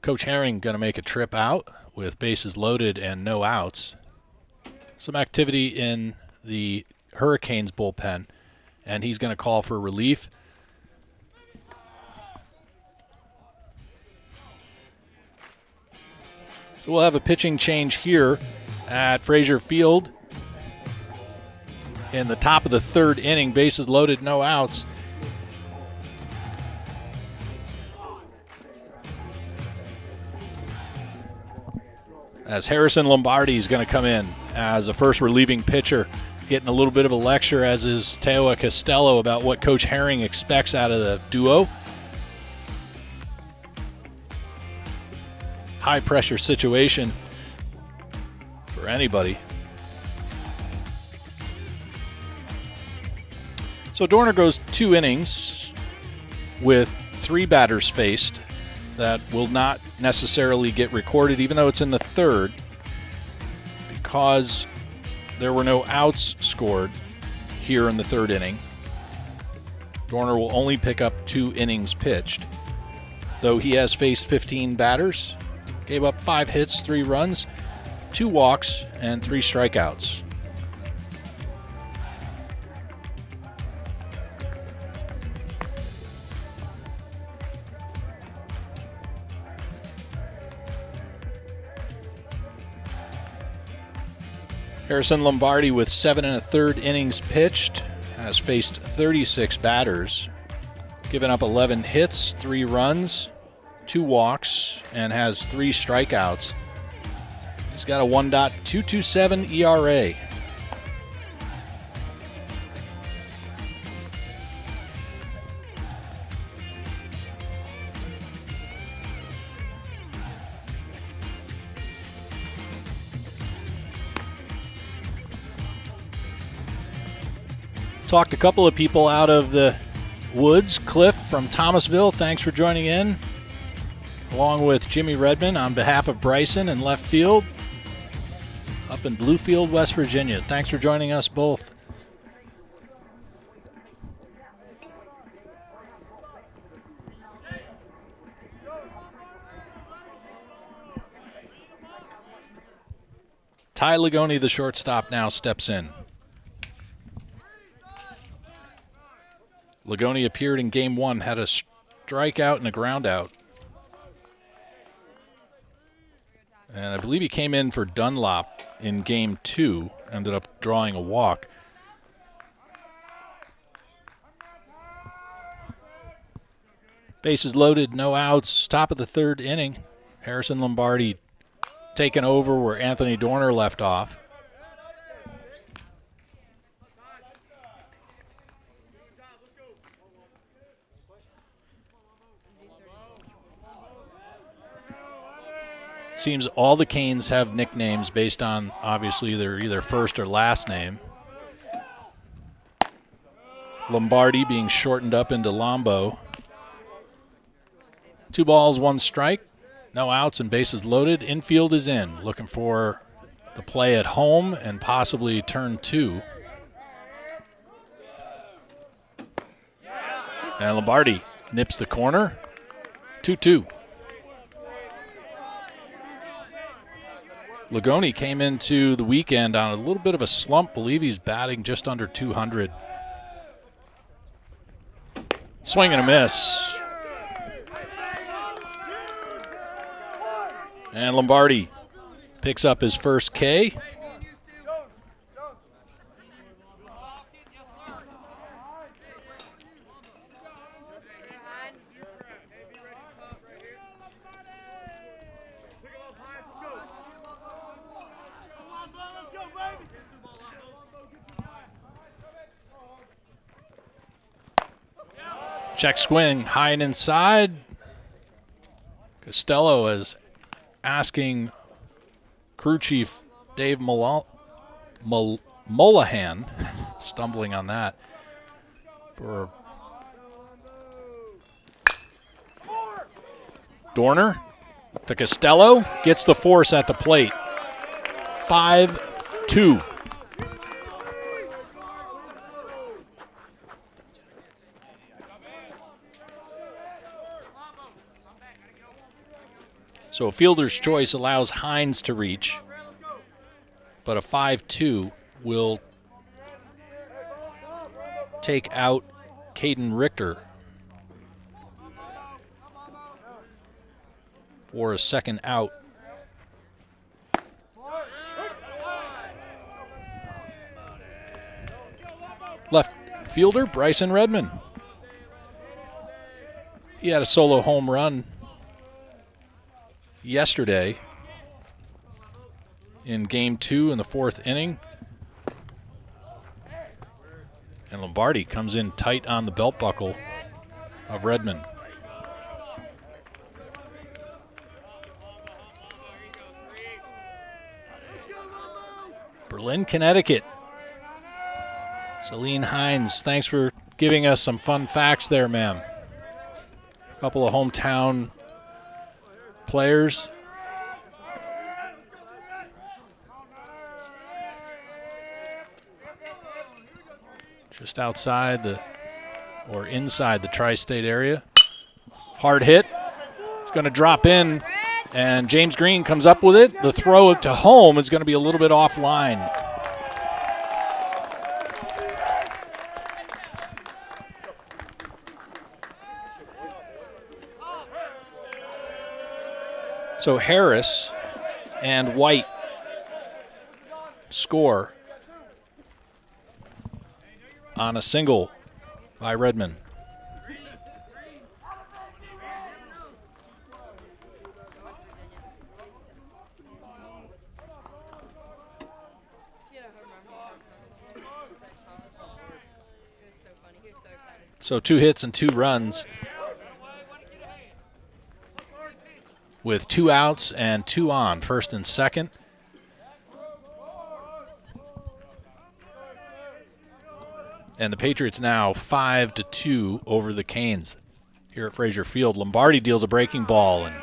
Coach Herring going to make a trip out with bases loaded and no outs. Some activity in the Hurricanes bullpen, and he's going to call for relief. So we'll have a pitching change here at Frazier Field in the top of the third inning. Bases loaded, no outs. As Harrison Lombardi is going to come in as a first relieving pitcher, getting a little bit of a lecture, as is Teoa Costello, about what Coach Herring expects out of the duo. High pressure situation for anybody. So Dorner goes 2 innings with 3 batters faced. That will not necessarily get recorded, even though it's in the third, because there were no outs scored here in the third inning. Dorner will only pick up 2 innings pitched, though he has faced 15 batters, gave up 5 hits, 3 runs, 2 walks, and 3 strikeouts. Harrison Lombardi, with 7 1/3 innings pitched, has faced 36 batters, given up 11 hits, 3 runs, 2 walks, and has 3 strikeouts. He's got a 1.227 ERA. Talked a couple of people out of the woods. Cliff from Thomasville, thanks for joining in, along with Jimmy Redmond on behalf of Bryson in left field up in Bluefield, West Virginia. Thanks for joining us both. Ty Ligoni, the shortstop, now steps in. Ligoni appeared in Game 1, had a strikeout and a ground out. And I believe he came in for Dunlop in Game 2, ended up drawing a walk. Bases loaded, no outs, top of the third inning. Harrison Lombardi taking over where Anthony Dorner left off. Seems all the Canes have nicknames based on, obviously, their either first or last name. Lombardi being shortened up into Lombo. 2 balls, 1 strike. No outs and bases loaded. Infield is in, looking for the play at home and possibly turn 2. And Lombardi nips the corner. 2-2. Ligoni came into the weekend on a little bit of a slump. Believe he's batting just under 200. Swing and a miss. And Lombardi picks up his first K. Check swing, high and inside. Costello is asking crew chief Dave Molahan, stumbling on that, for Dorner to Costello, gets the force at the plate. 5-2. So a fielder's choice allows Hines to reach, but a 5-2 will take out Caden Richter for a second out fielder, Bryson Redmond. He had a solo home run yesterday in Game 2 in the 4th inning. And Lombardi comes in tight on the belt buckle of Redmond. Berlin, Connecticut. Celine Hines, thanks for giving us some fun facts there, ma'am. A couple of hometown players. Just outside or inside the tri-state area. Hard hit. It's going to drop in, and James Green comes up with it. The throw to home is going to be a little bit offline. So Harris and White score on a single by Redmond. So 2 hits and 2 runs with 2 outs and 2 on, first and second. And the Patriots now 5-2 over the Canes here at Frazier Field. Lombardi deals a breaking ball and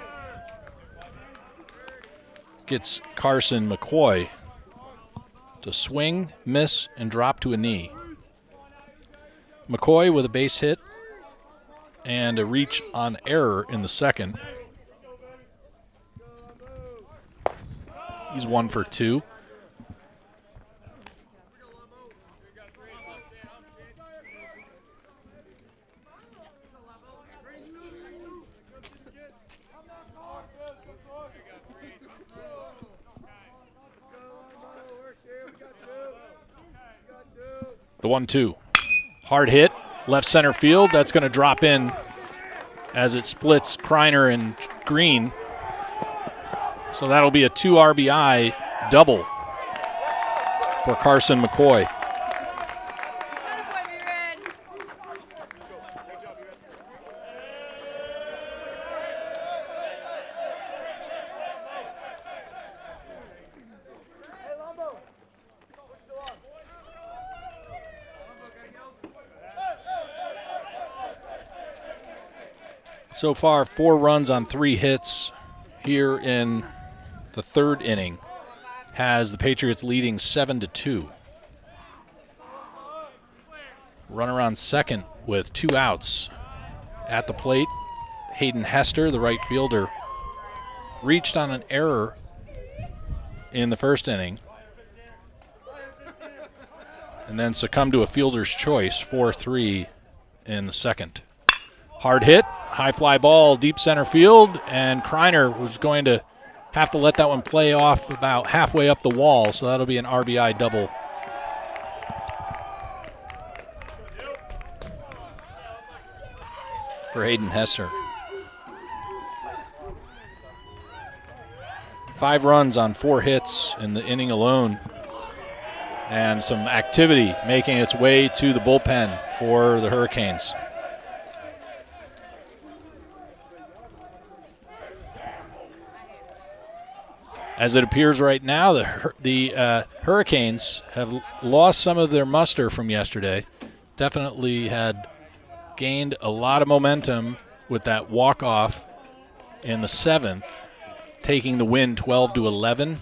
gets Carson McCoy to swing, miss, and drop to a knee. McCoy with a base hit and a reach on error in the second. He's 1 for 2. The 1-2. Hard hit, left center field. That's going to drop in as it splits Kreiner and Green. So that'll be a 2 RBI double for Carson McCoy. So far, 4 runs on 3 hits here in the 3rd inning has the Patriots leading 7-2. Runner on second with 2 outs. At the plate, Hayden Hester, the right fielder, reached on an error in the 1st inning and then succumbed to a fielder's choice, 4-3 in the 2nd. Hard hit, high fly ball, deep center field, and Kreiner was going to have to let that one play off about halfway up the wall, so that'll be an RBI double. For Hayden Hesser. 5 runs on 4 hits in the inning alone, and some activity making its way to the bullpen for the Hurricanes. As it appears right now, the Hurricanes have lost some of their muster from yesterday. Definitely had gained a lot of momentum with that walk-off in the 7th, taking the win 12-11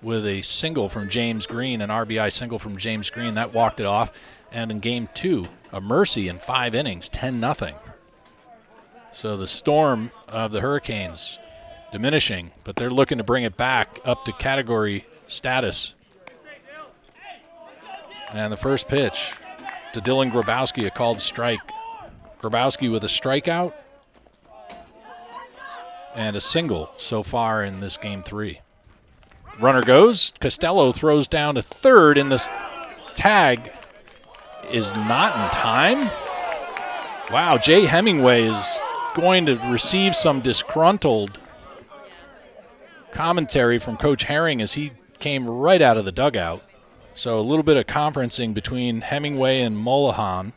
with a single from James Green, an RBI single from James Green. That walked it off. And in Game 2, a mercy in 5 innings, 10-0. So the storm of the Hurricanes diminishing, but they're looking to bring it back up to category status. And the first pitch to Dylan Grabowski, a called strike. Grabowski with a strikeout and a single so far in this Game 3. Runner goes. Costello throws down to third in this tag is not in time. Wow, Jay Hemingway is going to receive some disgruntled commentary from Coach Herring as he came right out of the dugout. So a little bit of conferencing between Hemingway and Molahan.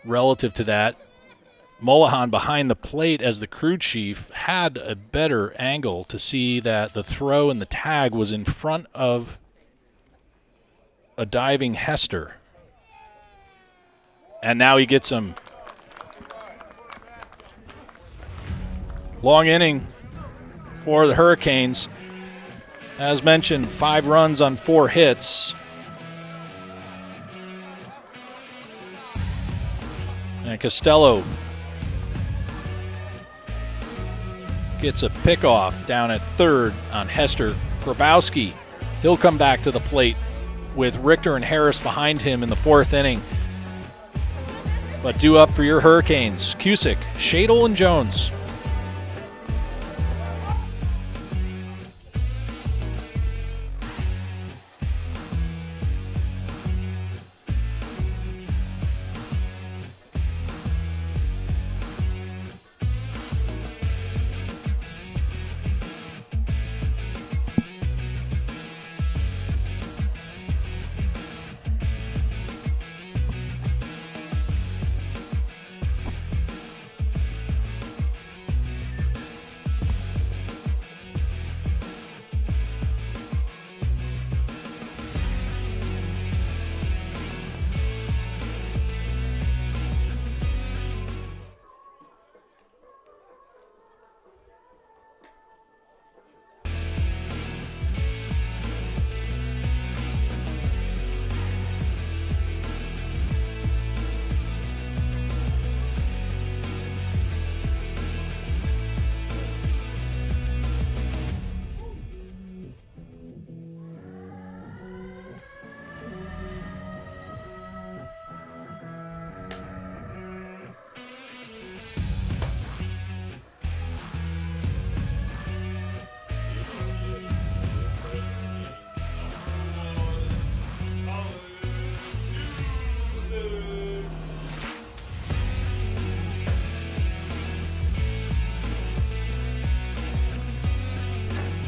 Relative to that, Molahan behind the plate as the crew chief had a better angle to see that the throw and the tag was in front of a diving Hester. And now he gets him. Long inning for the Hurricanes. As mentioned, 5 runs on 4 hits. And Costello gets a pickoff down at third on Hester. Grabowski, he'll come back to the plate with Richter and Harris behind him in the 4th inning. But due up for your Hurricanes, Cusick, Shadle, and Jones.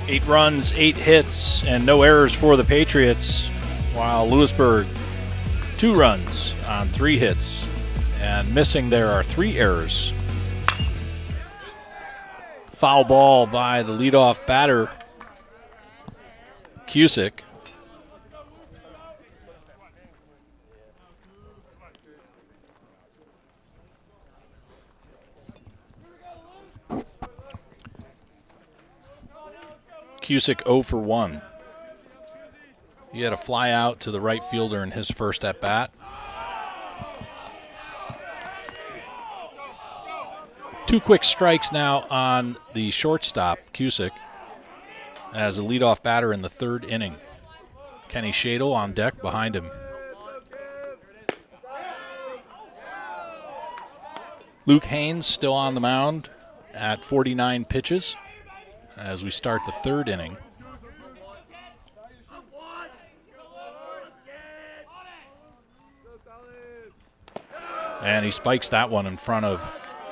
Eight runs, 8 hits, and no errors for the Patriots, while Louisburg 2 runs on 3 hits, and missing there are 3 errors. Foul ball by the leadoff batter, Cusick. Cusick 0 for 1. He had a fly out to the right fielder in his first at bat. 2 quick strikes now on the shortstop, Cusick, as a leadoff batter in the 3rd inning. Kenny Shadle on deck behind him. Luke Haynes still on the mound at 49 pitches as we start the 3rd inning. And he spikes that one in front of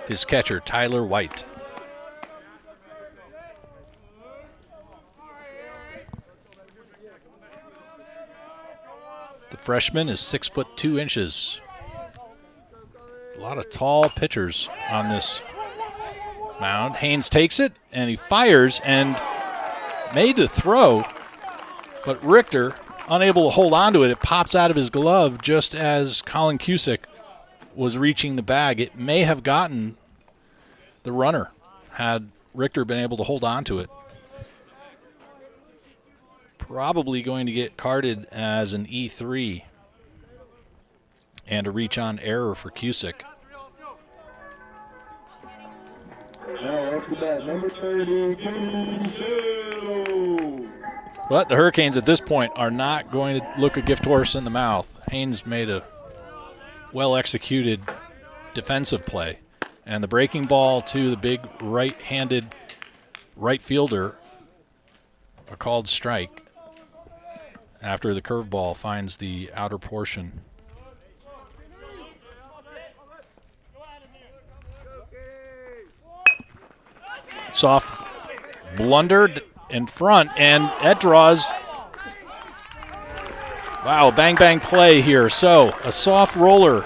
his catcher, Tyler White. The freshman is 6'2". A lot of tall pitchers on this mound. Haynes takes it, and he fires and made the throw, but Richter, unable to hold on to it, it pops out of his glove just as Colin Cusick was reaching the bag. It may have gotten the runner had Richter been able to hold on to it. Probably going to get carded as an E3 and a reach-on error for Cusick. Now up to bat, number 30, Kenny Shadle. But the Hurricanes at this point are not going to look a gift horse in the mouth. Haynes made a well-executed defensive play. And the breaking ball to the big right fielder, a called strike, after the curveball finds the outer portion. Soft blundered in front, and that draws. Wow, bang bang play here. So a soft roller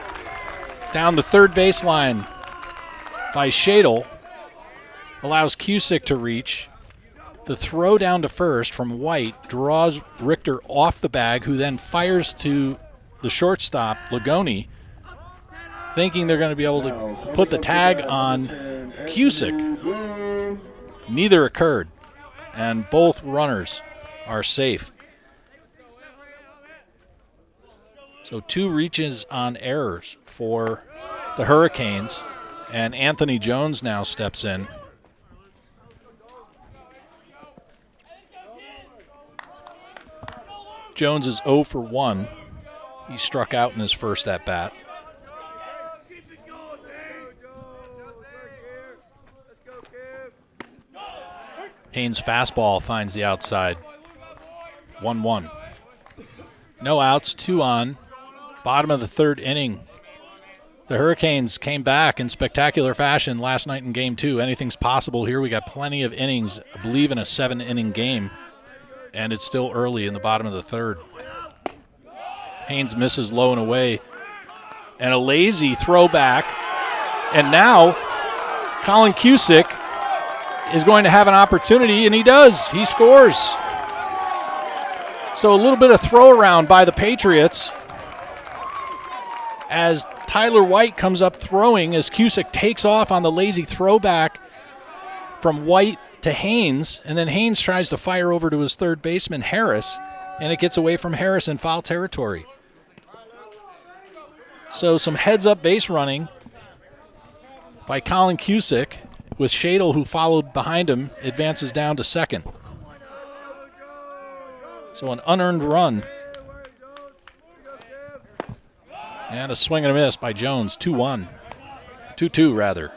down the third baseline by Shadle allows Cusick to reach. The throw down to first from White draws Richter off the bag, who then fires to the shortstop, Lagoni, thinking they're going to be able to put the tag on Cusick. Neither occurred, and both runners are safe. So 2 reaches on errors for the Hurricanes, and Anthony Jones now steps in. Jones is 0 for 1. He struck out in his first at-bat. Haynes' fastball finds the outside. 1-1. No outs, 2 on. Bottom of the third inning. The Hurricanes came back in spectacular fashion last night in Game 2. Anything's possible here. We got plenty of innings, I believe, in a 7-inning game. And it's still early in the bottom of the third. Haynes misses low and away. And a lazy throwback. And now Colin Cusick is going to have an opportunity, and he does. He scores. So a little bit of throw around by the Patriots as Tyler White comes up throwing as Cusick takes off on the lazy throwback from White to Haynes, and then Haynes tries to fire over to his third baseman, Harris, and it gets away from Harris in foul territory. So some heads-up base running by Colin Cusick, with Shadle, who followed behind him, advances down to second. So an unearned run. And a swing and a miss by Jones, 2-1. 2-2, rather.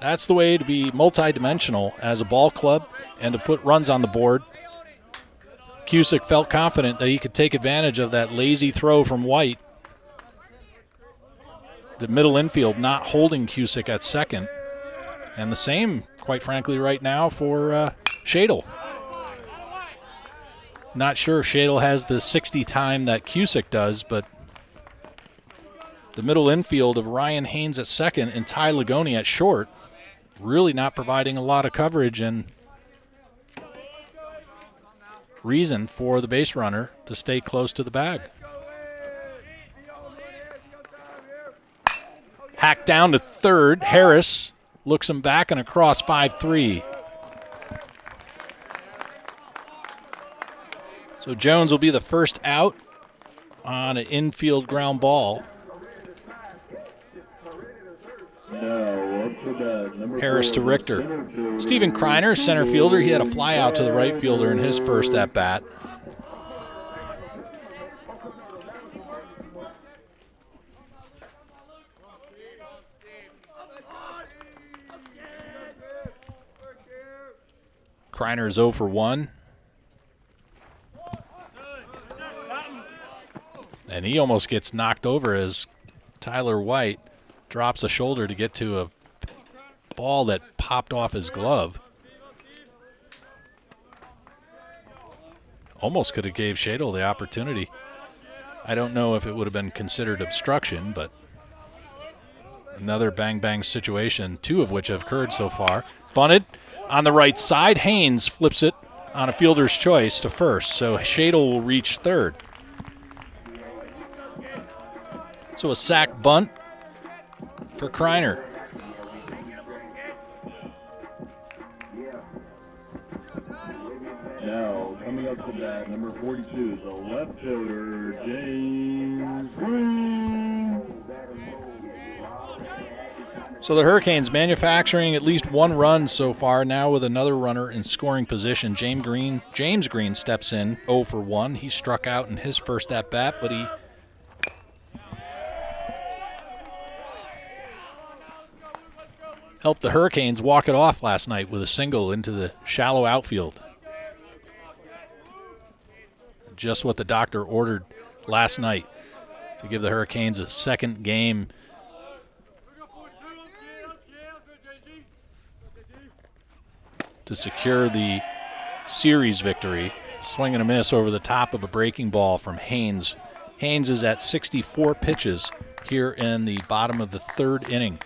That's the way to be multidimensional as a ball club and to put runs on the board. Cusick felt confident that he could take advantage of that lazy throw from White. The middle infield not holding Cusick at second. And the same, quite frankly, right now for Shadle. Not sure if Shadle has the 60 time that Cusick does, but the middle infield of Ryan Haynes at second and Ty Lagoni at short really not providing a lot of coverage and reason for the base runner to stay close to the bag. Hacked down to third. Harris looks him back and across 5-3. So Jones will be the first out on an infield ground ball. Harris to Richter. Stephen Kreiner, center fielder. He had a fly out to the right fielder in his first at bat. Kreiner is 0 for 1. And he almost gets knocked over as Tyler White drops a shoulder to get to a ball that popped off his glove. Almost could have gave Shadle the opportunity. I don't know if it would have been considered obstruction, but another bang-bang situation, 2 of which have occurred so far. Bunted on the right side. Haynes flips it on a fielder's choice to first, so Shadle will reach third. So a sac bunt for Kreiner. Now, coming up to bat, number 42, the left fielder, James Green. So the Hurricanes manufacturing at least 1 run so far, now with another runner in scoring position. James Green steps in, 0 for 1. He struck out in his first at-bat, but he helped the Hurricanes walk it off last night with a single into the shallow outfield. just what the doctor ordered last night to give the Hurricanes a second game. To secure the series victory. Swing and a miss over the top of a breaking ball from Haynes. Haynes is at 64 pitches here in the bottom of the third inning.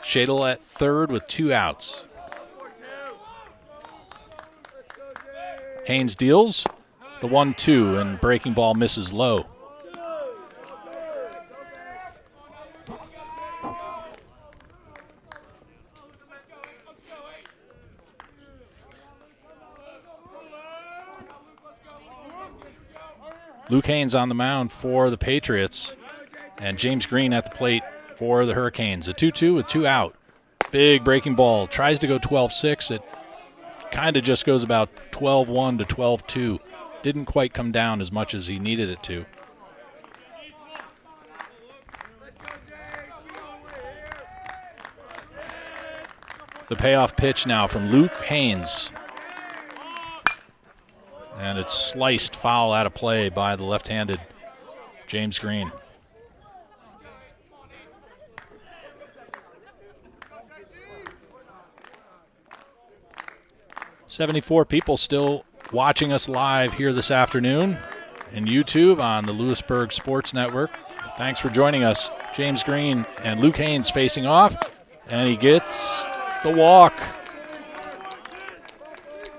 Shadle at third with 2 outs. Haynes deals the 1-2, and breaking ball misses low. Luke Haynes on the mound for the Patriots, and James Green at the plate for the Hurricanes. A 2-2 with 2 out. Big breaking ball. Tries to go 12-6. It kind of just goes about 12-1 to 12-2. Didn't quite come down as much as he needed it to. The payoff pitch now from Luke Haynes. And it's sliced foul out of play by the left-handed James Green. 74 people still watching us live here this afternoon in YouTube on the Louisburg Sports Network. Thanks for joining us. James Green and Luke Haynes facing off, and he gets the walk.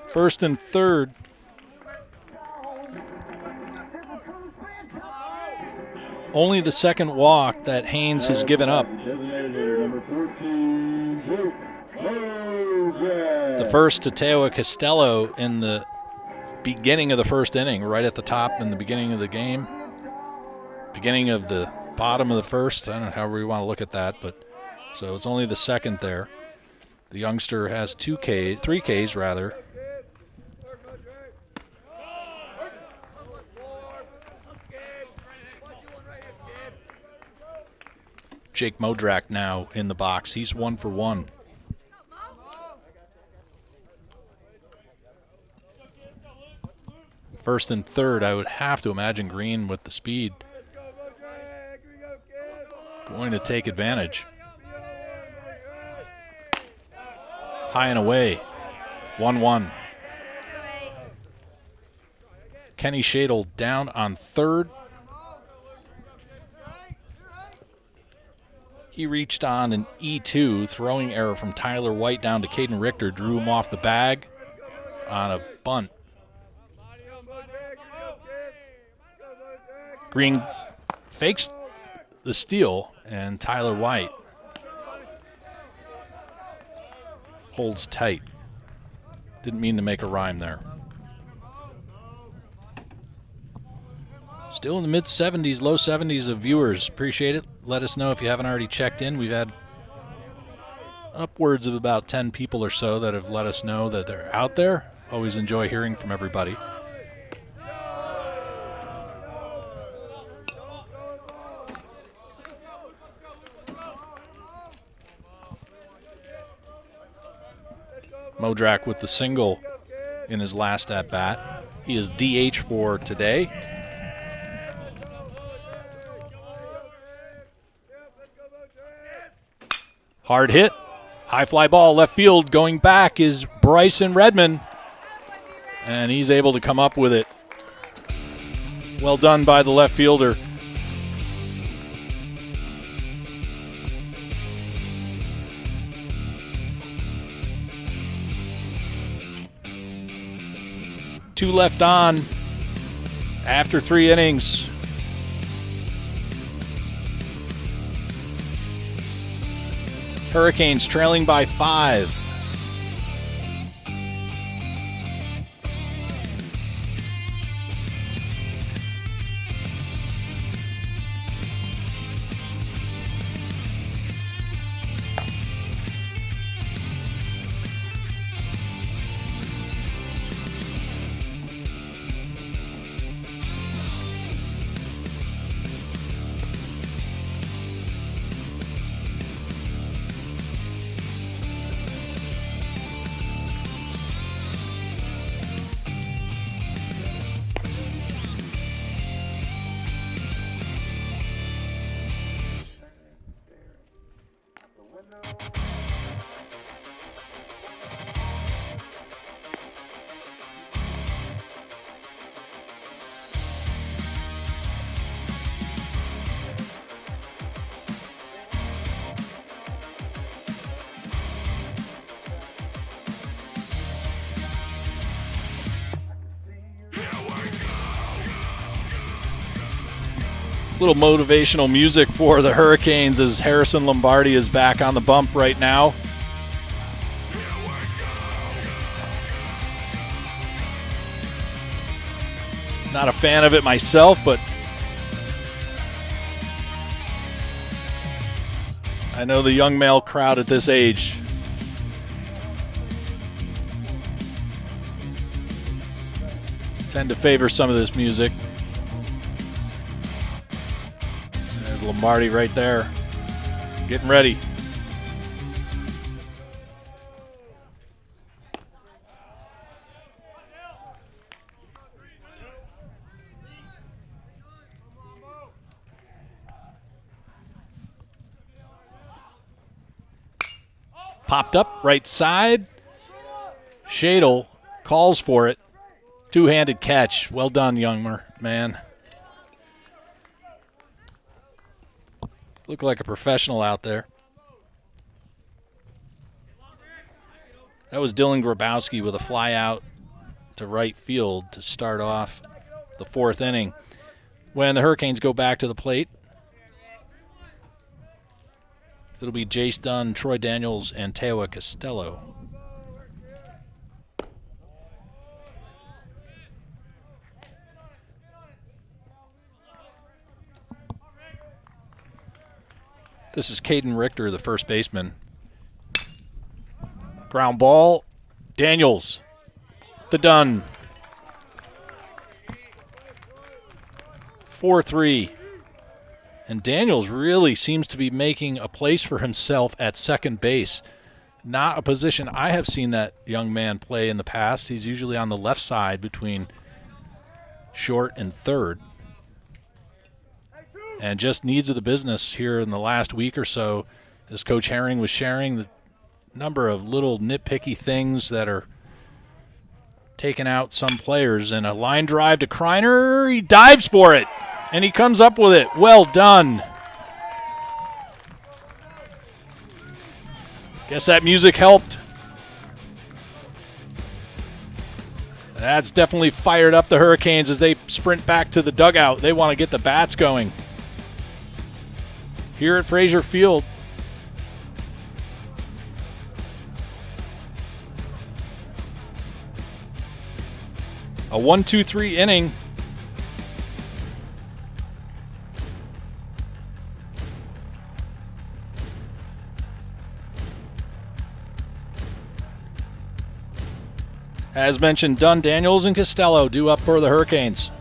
First and third. Only the second walk that Haynes has given up. The first to Teo Costello in the beginning of the first inning, right at the top in the beginning of the game. Beginning of the bottom of the first. I don't know however you want to look at that, but so it's only the second there. The youngster has 3 Ks rather. Jake Modrak now in the box. He's 1 for 1. First and third, I would have to imagine Green with the speed going to take advantage. High and away, 1-1. Kenny Shadle down on third. He reached on an E2, throwing error from Tyler White down to Caden Richter, drew him off the bag on a bunt. Green fakes the steal, and Tyler White holds tight. Didn't mean to make a rhyme there. Still in the mid-70s, low 70s of viewers. Appreciate it. Let us know if you haven't already checked in. We've had upwards of about 10 people or so that have let us know that they're out there. Always enjoy hearing from everybody. Modrak with the single in his last at-bat. He is DH for today. Hard hit. High fly ball, left field. Going back is Bryson Redmond. And he's able to come up with it. Well done by the left fielder. Two left on after 3 innings. Hurricanes trailing by 5. Little motivational music for the Hurricanes as Harrison Lombardi is back on the bump right now. Not a fan of it myself, but I know the young male crowd at this age tend to favor some of this music. There's Lombardi right there, getting ready. Popped up, right side. Shadle calls for it. Two-handed catch. Well done, young man. Look like a professional out there. That was Dylan Grabowski with a fly out to right field to start off the fourth inning. When the Hurricanes go back to the plate, it'll be Jace Dunn, Troy Daniels, and Tewa Costello. This is Caden Richter, the first baseman. Ground ball. Daniels to Dunn. 4-3. And Daniels really seems to be making a place for himself at second base. Not a position I have seen that young man play in the past. He's usually on the left side between short and third. And just needs of the business here in the last week or so, as Coach Herring was sharing, the number of little nitpicky things that are taking out some players. And a line drive to Kreiner. He dives for it, and he comes up with it. Well done. Guess that music helped. That's definitely fired up the Hurricanes as they sprint back to the dugout. They want to get the bats going. Here at Frazier Field. A 1-2-3 inning. As mentioned, Dunn, Daniels, and Costello due up for the Hurricanes.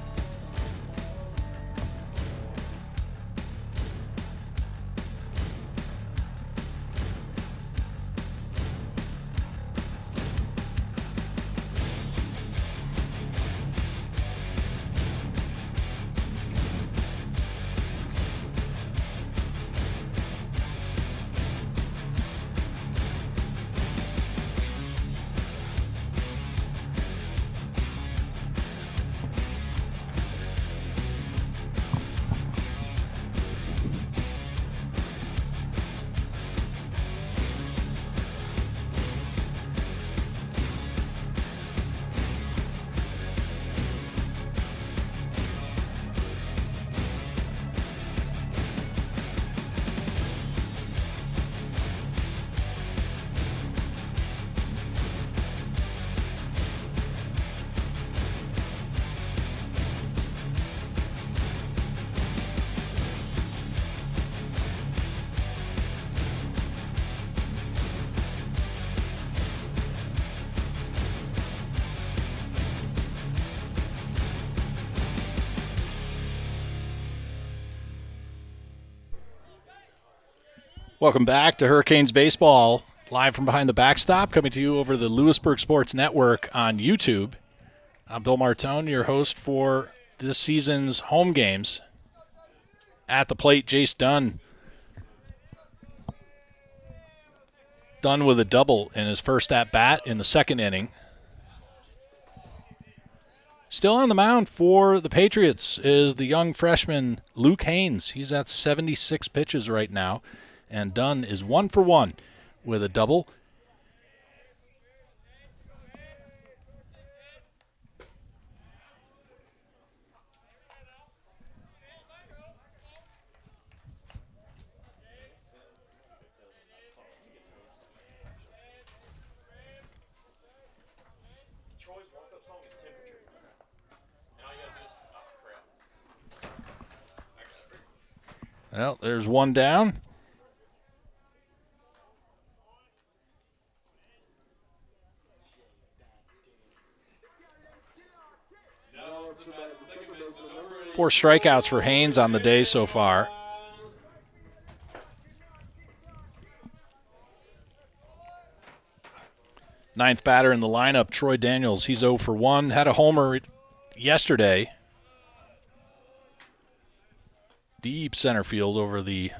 Welcome back to Hurricanes Baseball, live from behind the backstop, coming to you over the Louisburg Sports Network on YouTube. I'm Bill Martone, your host for this season's home games. At the plate, Jace Dunn. Dunn with a double in his first at-bat in the second inning. Still on the mound for the Patriots is the young freshman Luke Haynes. He's at 76 pitches right now. And Dunn is 1 for 1 with a double. Well, there's one down. Four strikeouts for Haynes on the day so far. Ninth batter in the lineup, Troy Daniels. He's 0 for 1. Had a homer yesterday. Deep center field over the,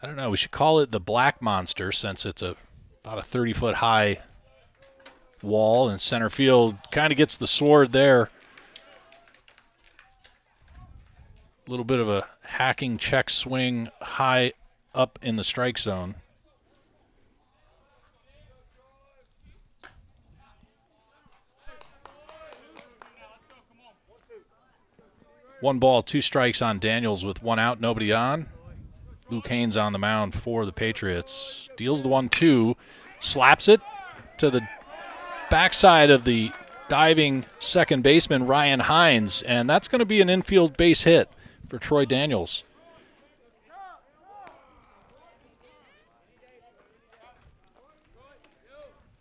I don't know, we should call it the Black Monster since it's about a 30-foot high wall in center field. Kind of gets the sword there. A little bit of a hacking check swing high up in the strike zone. One ball, two strikes on Daniels with one out, nobody on. Luke Haynes on the mound for the Patriots. Deals the 1-2, slaps it to the backside of the diving second baseman Ryan Hines, and that's going to be an infield base hit for Troy Daniels.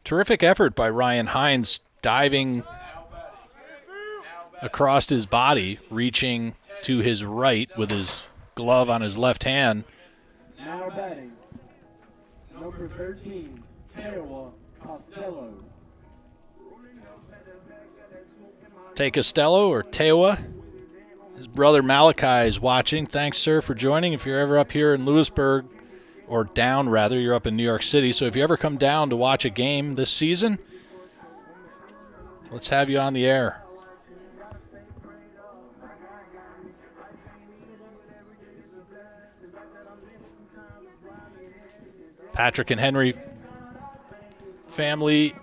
Terrific effort by Ryan Hines, diving across his body, reaching to his right with his glove on his left hand. Now batting, number 13, Tewa Costello. Tay Costello or Tewa. His brother Malachi is watching. Thanks, sir, for joining. If you're ever up here in Louisburg, or down rather, you're up in New York City. So if you ever come down to watch a game this season, let's have you on the air. Patrick and Henry family,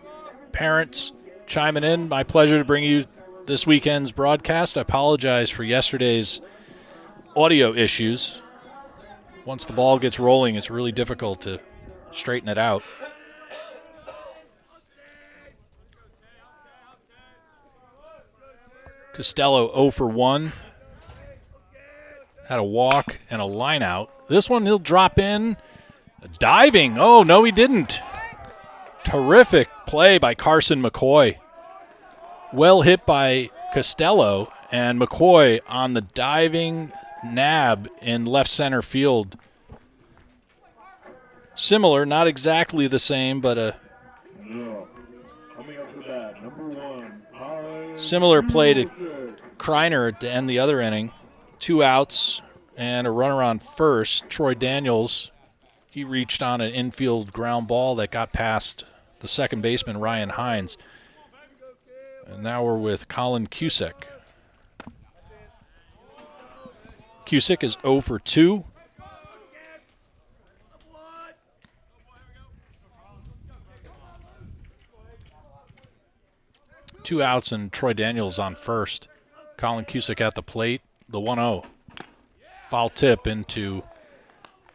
parents chiming in. My pleasure to bring you this weekend's broadcast. I apologize for yesterday's audio issues. Once the ball gets rolling, it's really difficult to straighten it out. Costello 0 for 1. Had a walk and a line out. This one he'll drop in. Diving. Oh, no, he didn't. Terrific play by Carson McCoy. Well hit by Costello, and McCoy on the diving nab in left center field. Similar, not exactly the same, but a Coming up to bat, number 1, similar play to Kreiner to end the other inning. 2 outs and a runner on first. Troy Daniels, he reached on an infield ground ball that got past the second baseman, Ryan Hines. And now we're with Colin Cusick. Cusick is 0 for 2. Two outs and Troy Daniels on first. Colin Cusick at the plate. The 1-0. Foul tip into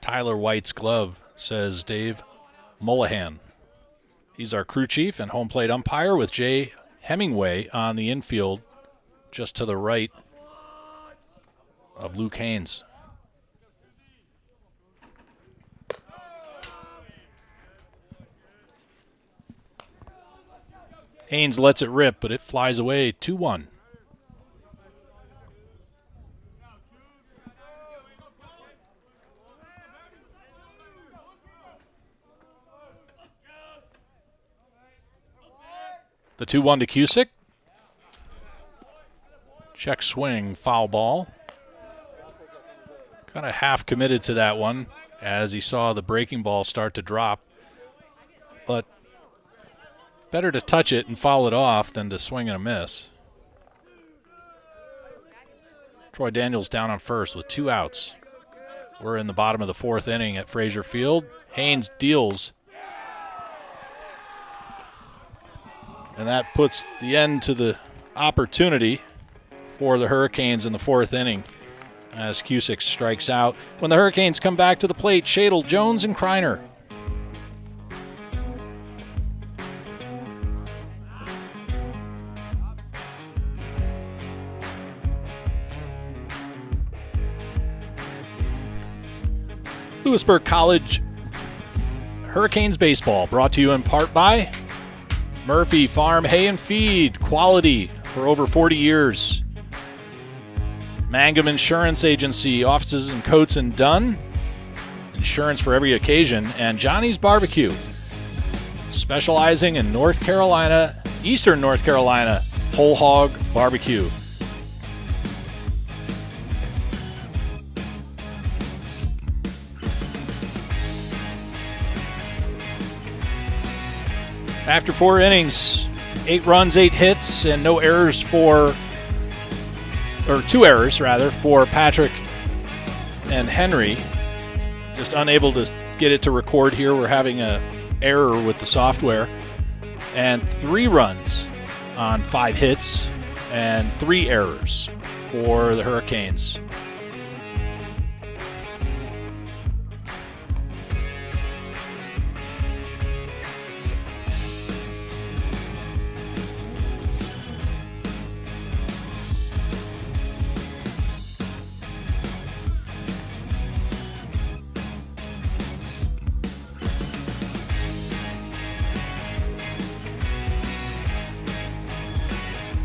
Tyler White's glove, says Dave Mullahan. He's our crew chief and home plate umpire with Jay Hemingway on the infield just to the right of Luke Haynes. Haynes lets it rip, but it flies away 2-1. The 2-1 to Cusick. Check swing, foul ball. Kind of half committed to that one as he saw the breaking ball start to drop. But better to touch it and foul it off than to swing and a miss. Troy Daniels down on first with 2 outs. We're in the bottom of the 4th inning at Frazier Field. Haynes deals. And that puts the end to the opportunity for the Hurricanes in the 4th inning as Cusick strikes out. When the Hurricanes come back to the plate, Shadle, Jones, and Kreiner. Louisburg College Hurricanes baseball, brought to you in part by Murphy Farm Hay and Feed, quality for over 40 years. Mangum Insurance Agency, offices in Coates and Dunn, insurance for every occasion. And Johnny's Barbecue, specializing in North Carolina, Eastern North Carolina, whole hog barbecue. After 4 innings, 8 runs, 8 hits, and no errors or 2 errors rather, for Patrick and Henry. Just unable to get it to record here. We're having an error with the software. And 3 runs on 5 hits and 3 errors for the Hurricanes.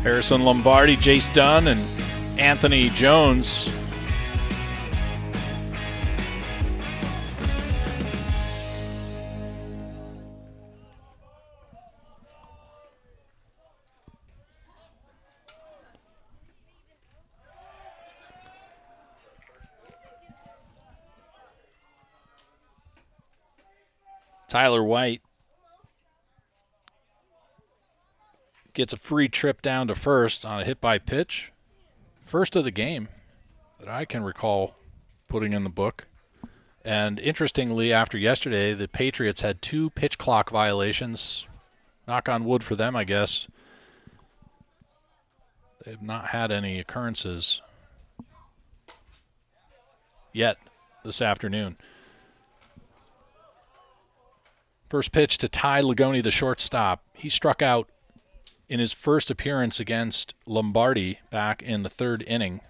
Harrison Lombardi, Jace Dunn, and Anthony Jones. Tyler White gets a free trip down to first on a hit by pitch. First of the game that I can recall putting in the book. And interestingly, after yesterday, the Patriots had 2 pitch clock violations. Knock on wood for them, I guess. They've not had any occurrences yet this afternoon. First pitch to Ty Ligoni, the shortstop. He struck out in his first appearance against Lombardi back in the 3rd inning.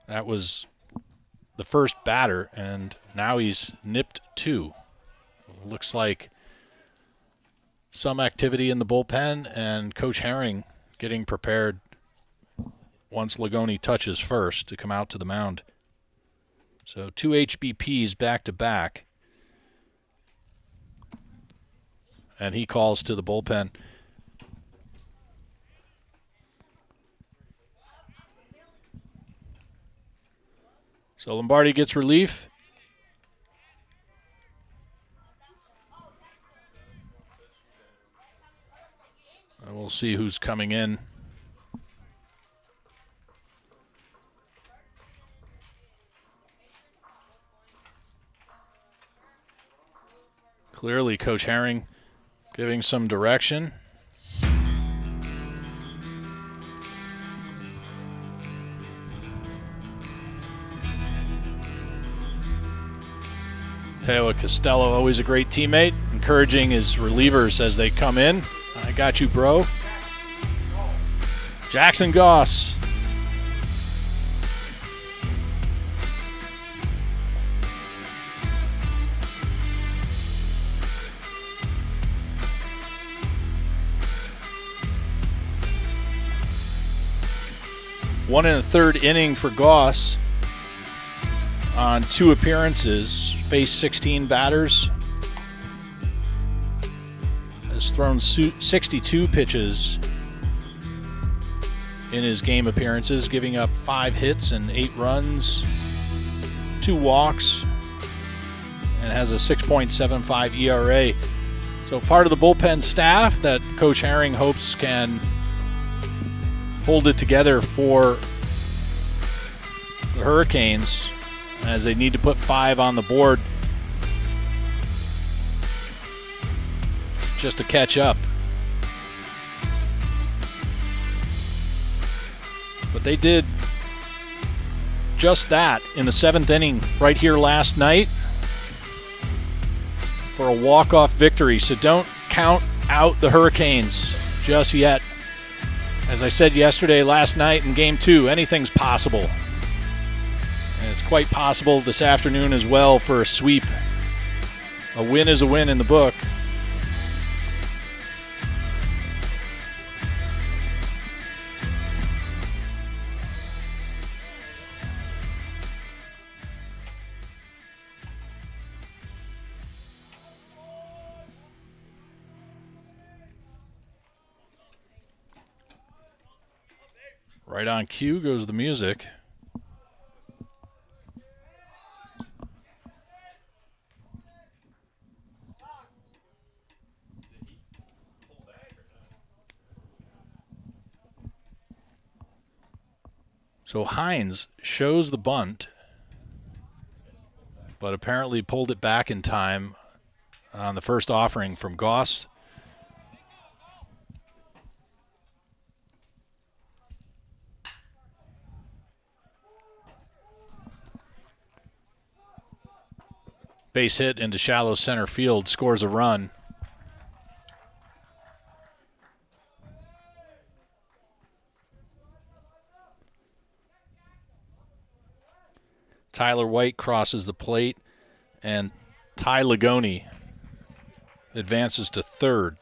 That was the first batter, and now he's nipped 2. Looks like some activity in the bullpen, and Coach Herring getting prepared once Ligoni touches first to come out to the mound. So 2 HBPs back-to-back. And he calls to the bullpen. So Lombardi gets relief. And we'll see who's coming in. Clearly, Coach Herring giving some direction. Teo Costello, always a great teammate, encouraging his relievers as they come in. I got you, bro. Jackson Goss. One in the 3rd inning for Goss. On 2 appearances, faced 16 batters, has thrown 62 pitches in his game appearances, giving up 5 hits and 8 runs, 2 walks, and has a 6.75 ERA. So part of the bullpen staff that Coach Herring hopes can hold it together for the Hurricanes, as they need to put 5 on the board just to catch up. But they did just that in the 7th inning right here last night for a walk-off victory. So don't count out the Hurricanes just yet. As I said last night in Game 2, anything's possible. And it's quite possible this afternoon as well for a sweep. A win is a win in the book. Right on cue goes the music. So Hines shows the bunt, but apparently pulled it back in time on the first offering from Goss. Base hit into shallow center field, scores a run. Tyler White crosses the plate, and Ty Lagoni advances to third.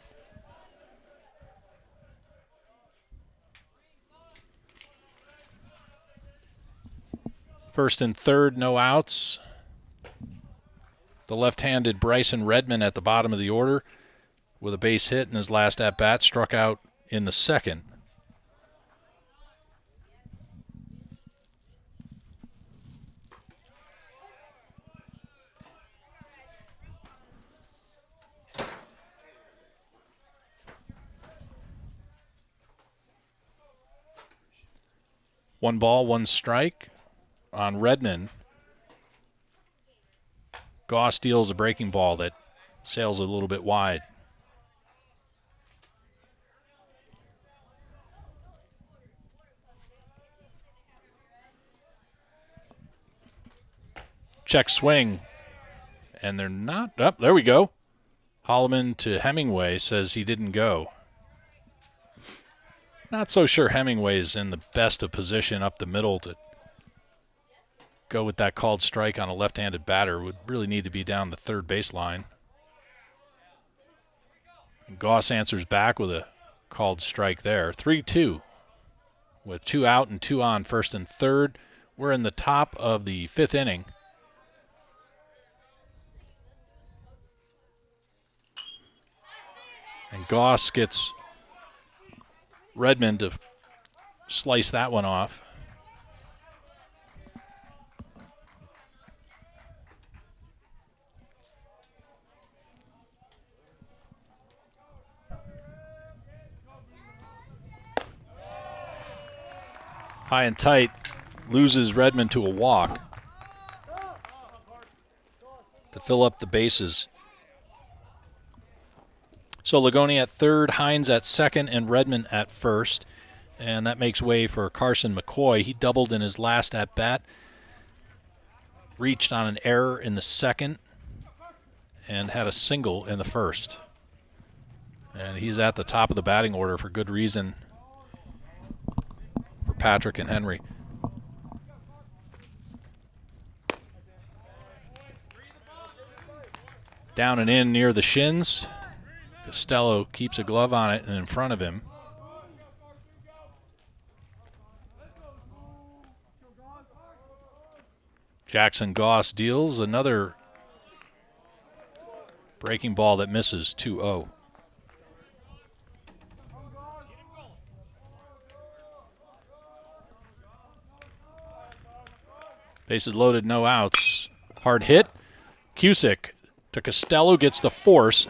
First and third, no outs. The left-handed Bryson Redmond at the bottom of the order with a base hit in his last at-bat, struck out in the second. One ball, one strike on Redmond. Goss deals a breaking ball that sails a little bit wide. Check swing. And they're not up. There we go. Holloman to Hemingway says he didn't go. Not so sure Hemingway's in the best of position up the middle to go with that called strike on a left-handed batter. Would really need to be down the third baseline. Goss answers back with a called strike there. 3-2 with 2 out and 2 on, first and third. We're in the top of the fifth inning. And Goss gets Redmond to slice that one off. High and tight, loses Redmond to a walk to fill up the bases. So Lagoni at third, Hines at second, and Redmond at first. And that makes way for Carson McCoy. He doubled in his last at-bat, reached on an error in the second, and had a single in the first. And he's at the top of the batting order for good reason for Patrick and Henry. Down and in near the shins. Costello keeps a glove on it and in front of him. Jackson Goss deals another breaking ball that misses, 2-0. Bases loaded, no outs. Hard hit. Cusick to Costello, gets the force.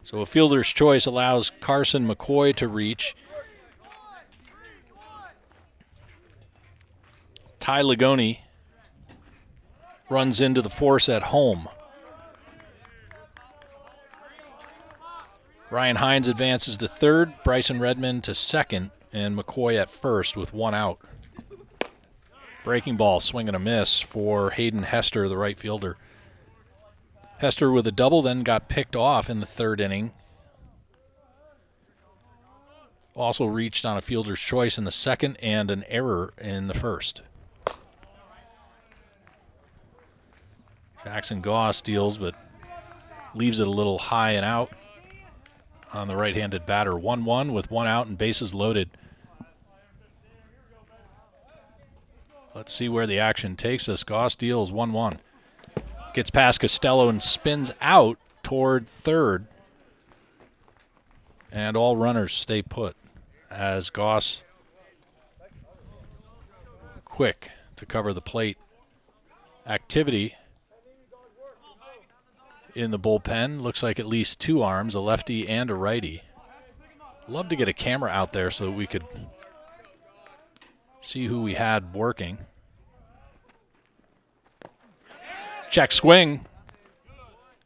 So a fielder's choice allows Carson McCoy to reach. Ty Lagoni runs into the force at home. Ryan Hines advances to third, Bryson Redmond to second, and McCoy at first with 1 out. Breaking ball, swing and a miss for Hayden Hester, the right fielder. Hester with a double, then got picked off in the third inning. Also reached on a fielder's choice in the second and an error in the first. Jackson Goss deals, but leaves it a little high and out on the right-handed batter. 1-1 with one out and bases loaded. Let's see where the action takes us. Goss deals 1-1. Gets past Costello and spins out toward third. And all runners stay put as Goss quick to cover the plate. Activity in the bullpen. Looks like at least two arms, a lefty and a righty. Love to get a camera out there so that we could see who we had working. Check swing.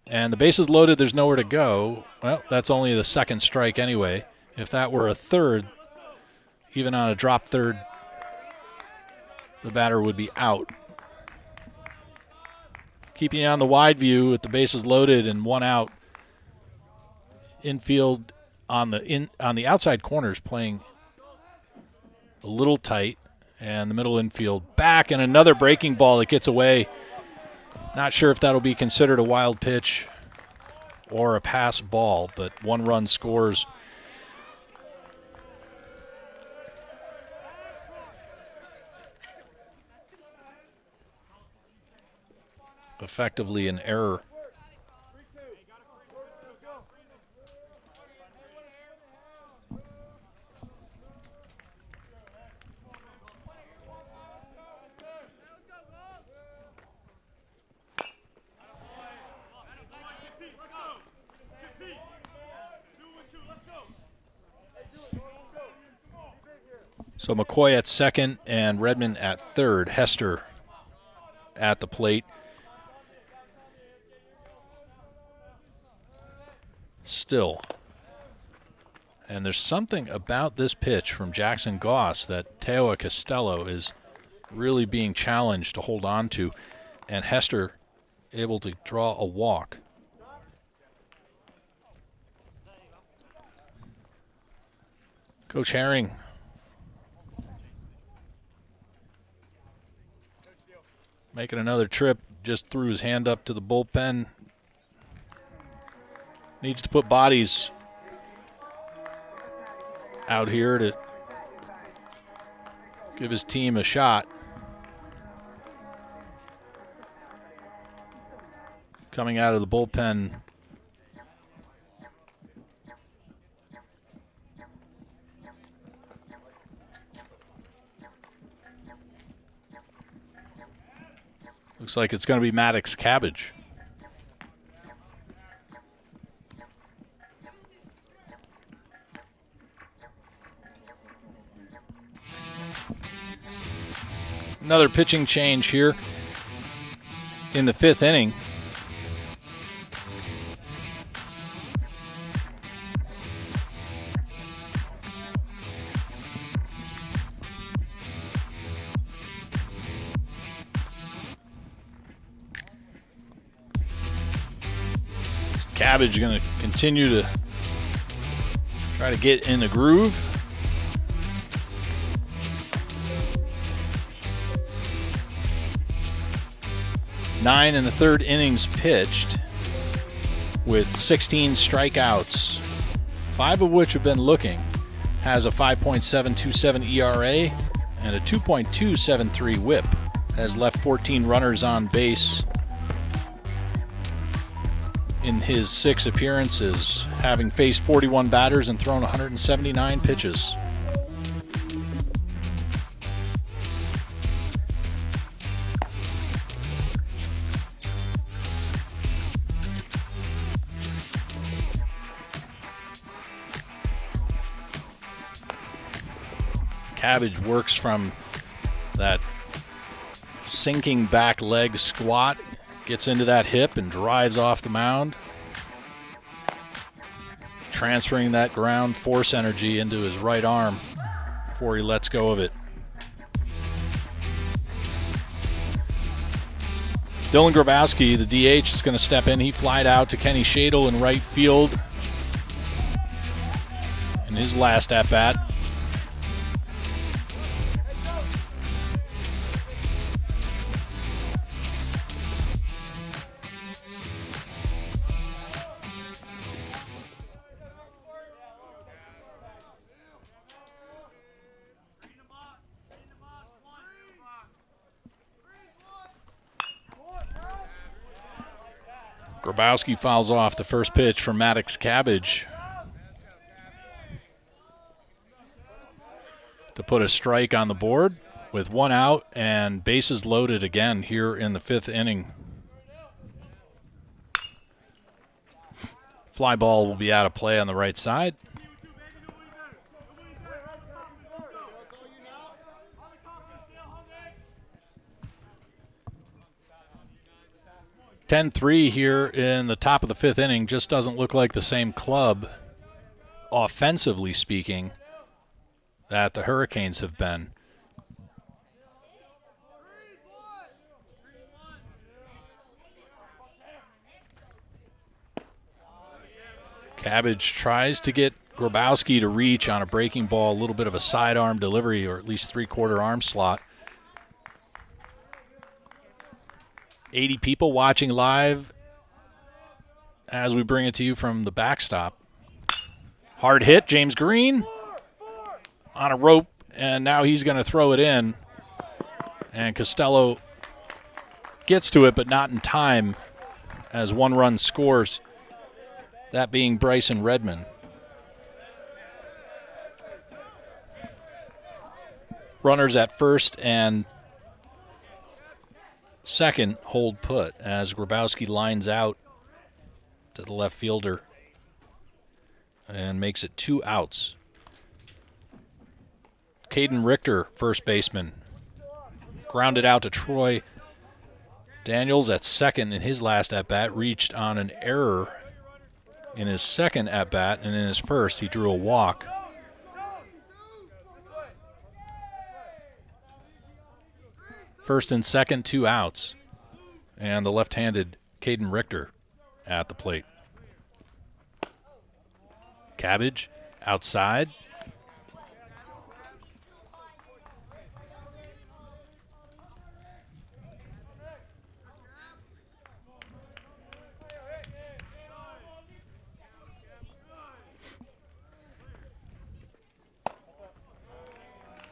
And the bases loaded, there's nowhere to go. Well, that's only the second strike anyway. If that were a third, even on a drop third, the batter would be out. Keeping on the wide view with the bases loaded and one out. Infield on the outside corners playing a little tight, and the middle infield back, and another breaking ball that gets away. Not sure if that'll be considered a wild pitch or a pass ball, but one run scores. Effectively an error. So McCoy at second and Redmond at third. Hester at the plate. Still. And there's something about this pitch from Jackson Goss that Teo Costello is really being challenged to hold on to, and Hester able to draw a walk. Coach Herring making another trip, just threw his hand up to the bullpen. Needs to put bodies out here to give his team a shot. Coming out of the bullpen, looks like it's going to be Maddox Cabbage. Another pitching change here in the fifth inning. Cabbage going to continue to try to get in the groove. Nine in the third innings pitched with 16 strikeouts, 5 of which have been looking. Has a 5.727 ERA and a 2.273 whip. Has left 14 runners on base in his 6 appearances, having faced 41 batters and thrown 179 pitches. Cabbage works from that sinking back leg squat, gets into that hip and drives off the mound, transferring that ground force energy into his right arm before he lets go of it. Dylan Grabowski, the DH, is going to step in. He flied out to Kenny Shadle in right field in his last at-bat. Grabowski fouls off the first pitch from Maddox Cabbage to put a strike on the board with 1 out and bases loaded again here in the 5th inning. Fly ball will be out of play on the right side. (10-3) here in the top of the 5th inning. Just doesn't look like the same club, offensively speaking, that the Hurricanes have been. Cabbage tries to get Grabowski to reach on a breaking ball, a little bit of a sidearm delivery, or at least 3/4 arm slot. 80 people watching live as we bring it to you from the backstop. Hard hit, James Green on a rope, and now he's going to throw it in. And Costello gets to it, but not in time, as 1 run scores, that being Bryson Redmond. Runners at first and second hold put as Grabowski lines out to the left fielder and makes it 2 outs. Caden Richter, first baseman, grounded out to Troy Daniels at second in his last at-bat, reached on an error in his second at-bat, and in his first he drew a walk. First and second, 2 outs. And the left-handed Caden Richter at the plate. Cabbage outside.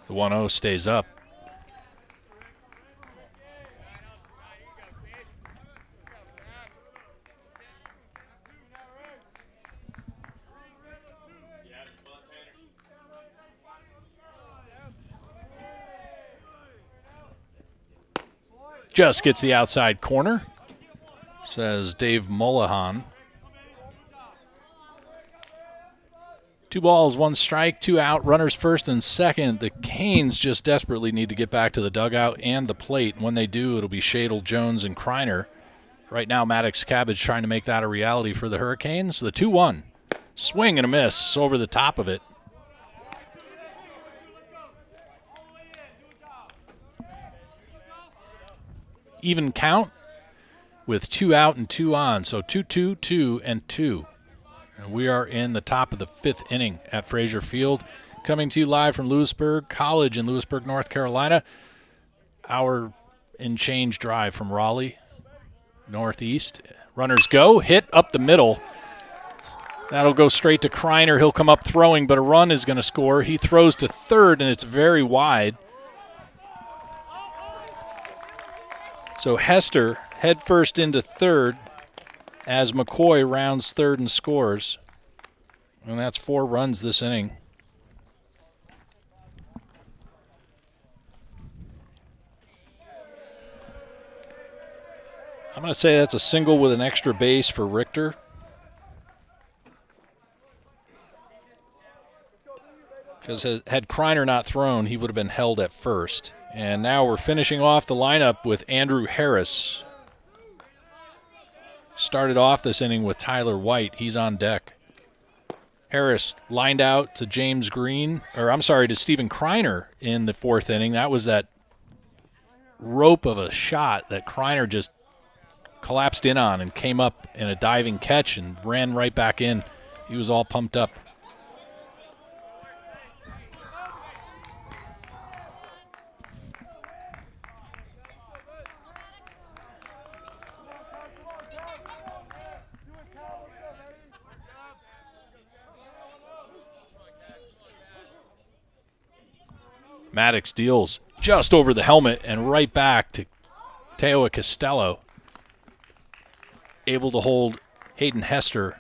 The 1-0 stays up. Just gets the outside corner, says Dave Mullahan. 2 balls, 1 strike, 2 out, runners first and second. The Canes just desperately need to get back to the dugout and the plate. And when they do, it'll be Shadle, Jones, and Kreiner. Right now, Maddox Cabbage trying to make that a reality for the Hurricanes. The 2-1. Swing and a miss over the top of it. Even count with 2 out and 2 on. So 2-2, 2, and 2. And we are in the top of the 5th inning at Frazier Field. Coming to you live from Louisburg College in Louisburg, North Carolina. Hour and change drive from Raleigh, northeast. Runners go, hit up the middle. That'll go straight to Kreiner. He'll come up throwing, but a run is going to score. He throws to third, and it's very wide. So Hester head first into third as McCoy rounds third and scores. And that's 4 runs this inning. I'm going to say that's a single with an extra base for Richter. Because had Kreiner not thrown, he would have been held at first. And now we're finishing off the lineup with Andrew Harris. Started off this inning with Tyler White. He's on deck. Harris lined out to James Green, to Stephen Kreiner in the 4th inning. That was that rope of a shot that Kreiner just collapsed in on and came up in a diving catch and ran right back in. He was all pumped up. Maddox deals just over the helmet and right back to Teo Costello, able to hold Hayden Hester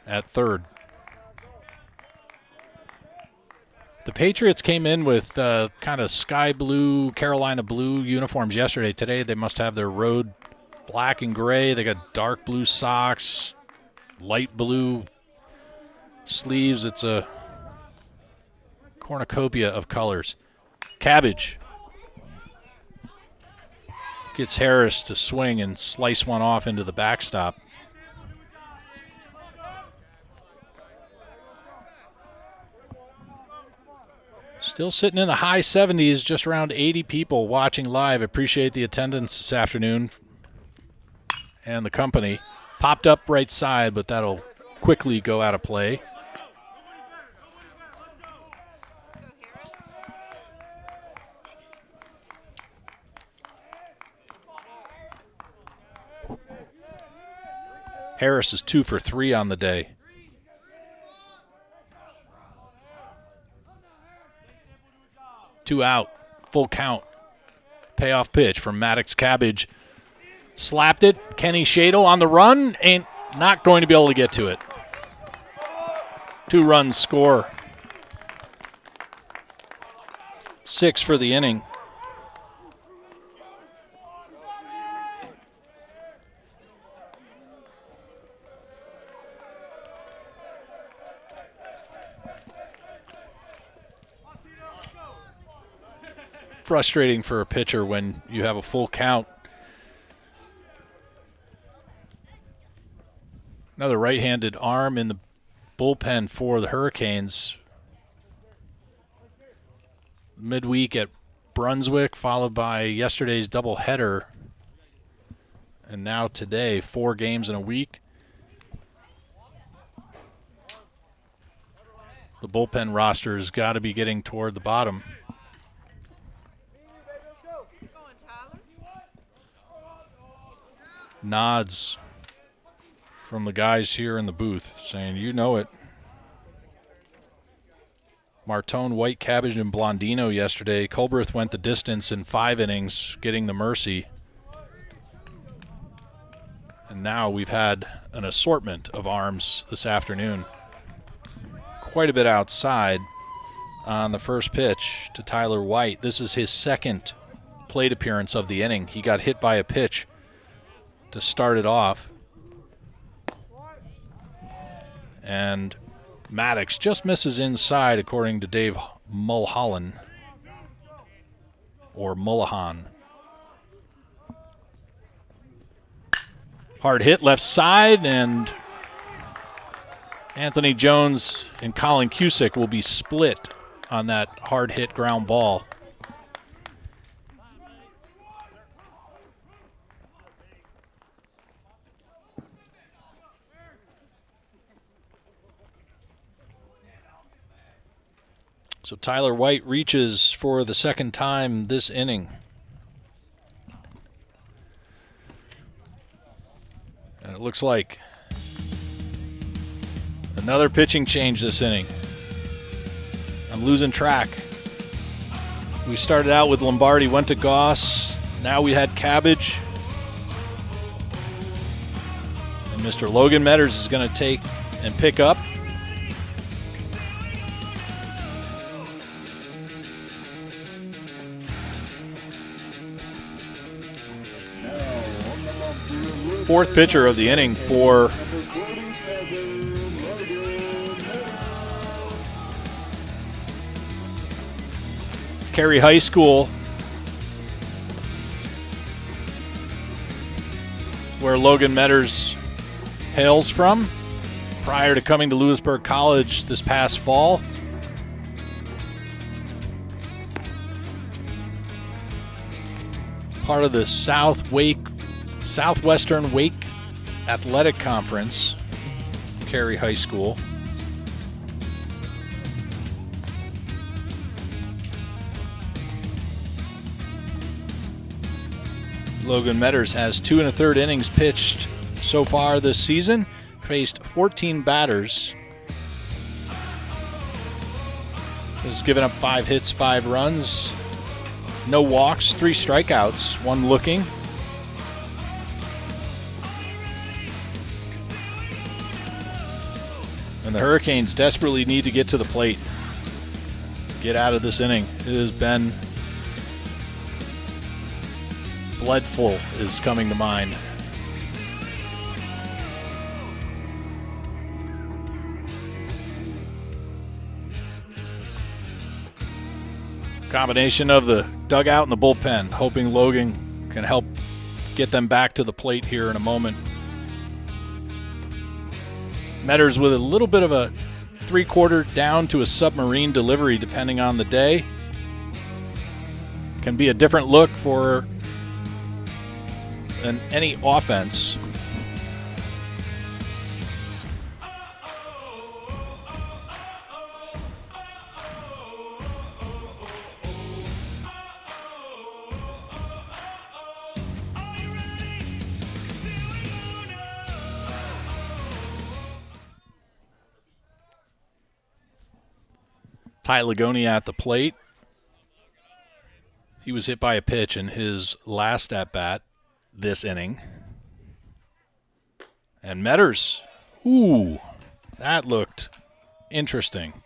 at third. The Patriots came in with kind of sky blue, Carolina blue uniforms yesterday. Today they must have their road black and gray. They got dark blue socks, light blue sleeves. It's a cornucopia of colors. Cabbage gets Harris to swing and slice one off into the backstop. Still sitting in the high 70s, just around 80 people watching live. Appreciate the attendance this afternoon and the company. Popped up right side, but that'll quickly go out of play. Harris is 2 for 3 on the day. Two out, full count. Payoff pitch from Maddox Cabbage. Slapped it. Kenny Shadle on the run. Ain't not going to be able to get to it. 2 runs score. 6 for the inning. Frustrating for a pitcher when you have a full count. Another right-handed arm in the bullpen for the Hurricanes. Midweek at Brunswick, followed by yesterday's doubleheader. And now today, 4 games in a week. The bullpen roster has got to be getting toward the bottom. Nods from the guys here in the booth saying, you know it. Martone, White, Cabbage, and Blondino yesterday. Culberth went the distance in 5 innings, getting the mercy. And now we've had an assortment of arms this afternoon. Quite a bit outside on the first pitch to Tyler White. This is his second plate appearance of the inning. He got hit by a pitch to start it off. And Maddox just misses inside, according to Dave Mulholland. Or Mullahan. Hard hit left side, and Anthony Jones and Colin Cusick will be split on that hard hit ground ball. So Tyler White reaches for the second time this inning. And it looks like another pitching change this inning. I'm losing track. We started out with Lombardi, went to Goss. Now we had Cabbage. And Mr. Logan Metters is going to take and pick up. Fourth pitcher of the inning for Cary High School, where Logan Metters hails from, prior to coming to Louisburg College this past fall. Part of the South Southwestern Wake Athletic Conference, Cary High School. Logan Metters has 2 1/3 innings pitched so far this season, faced 14 batters. Has given up 5 hits, 5 runs, no walks, 3 strikeouts, 1 looking. And the Hurricanes desperately need to get to the plate, get out of this inning. It has been Bledful is coming to mind. Combination of the dugout and the bullpen, hoping Logan can help get them back to the plate here in a moment. Metters with a little bit of a 3/4 down to a submarine delivery depending on the day. Can be a different look for any offense. Ty Lagoni at the plate. He was hit by a pitch in his last at-bat this inning. And Metters, ooh, that looked interesting.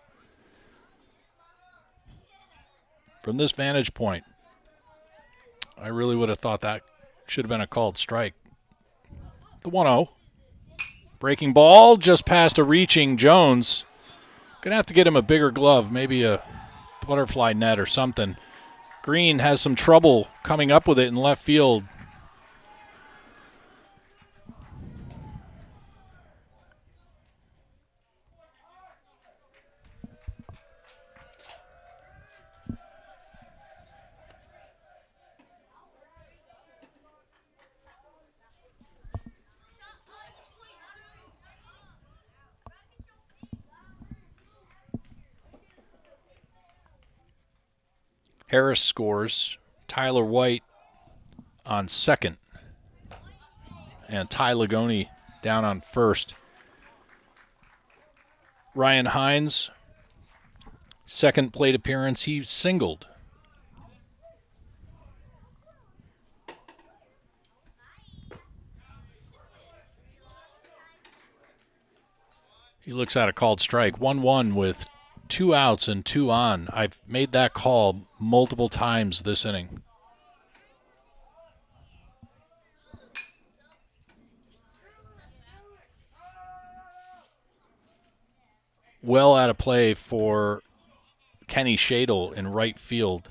From this vantage point, I really would have thought that should have been a called strike. The 1-0. Breaking ball just past a reaching Jones. Gonna have to get him a bigger glove, maybe a butterfly net or something. Green has some trouble coming up with it in left field. Harris scores. Tyler White on second. And Ty Lagoni down on first. Ryan Hines, second plate appearance, he singled. He looks at a called strike. 1-1 with 2 outs and 2 on. I've made that call multiple times this inning. Well out of play for Kenny Shadle in right field.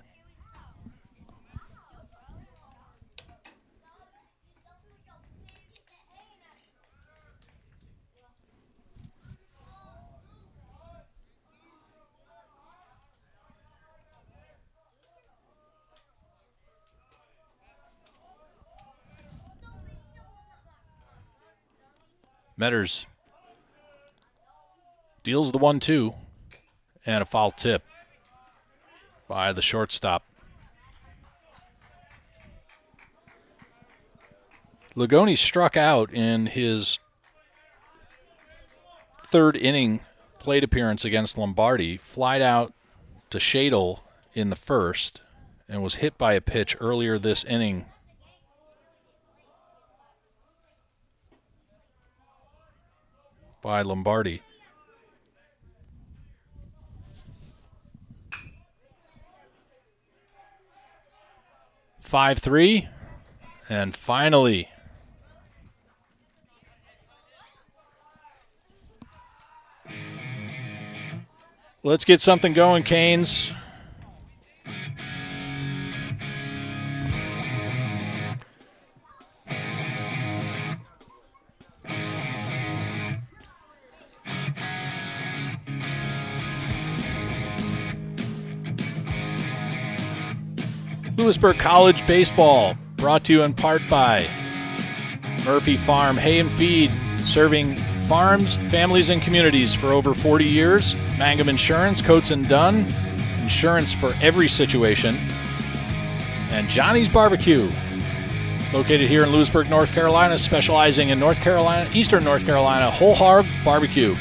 Metters deals the 1-2 and a foul tip by the shortstop. Lagoni struck out in his 3rd inning plate appearance against Lombardi, flied out to Shadle in the 1st, and was hit by a pitch earlier this inning. By Lombardi. (5-3), and finally, let's get something going, Canes. Louisburg College Baseball, brought to you in part by Murphy Farm Hay and Feed, serving farms, families, and communities for over 40 years. Mangum Insurance, Coates & Dunn, insurance for every situation. And Johnny's Barbecue, located here in Louisburg, North Carolina, specializing in Eastern North Carolina, whole hog barbecue.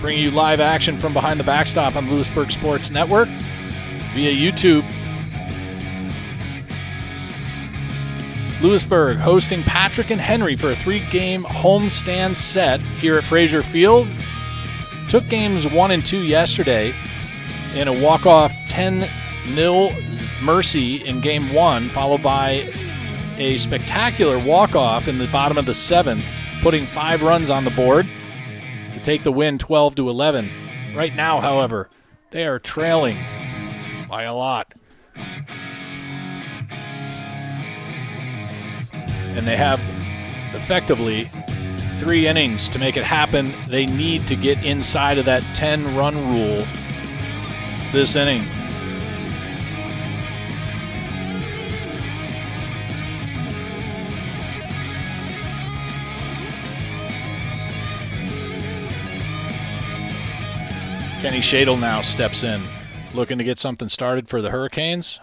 Bringing you live action from behind the backstop on Louisburg Sports Network via YouTube. Louisburg hosting Patrick and Henry for a 3-game homestand set here at Frazier Field. Took games 1 and 2 yesterday in a walk-off 10-0 mercy in game 1, followed by a spectacular walk-off in the bottom of the 7th, putting 5 runs on the board to take the win 12-11. Right now, however, they are trailing by a lot. And they have effectively 3 innings to make it happen. They need to get inside of that 10-run rule this inning. Kenny Shadle now steps in, looking to get something started for the Hurricanes.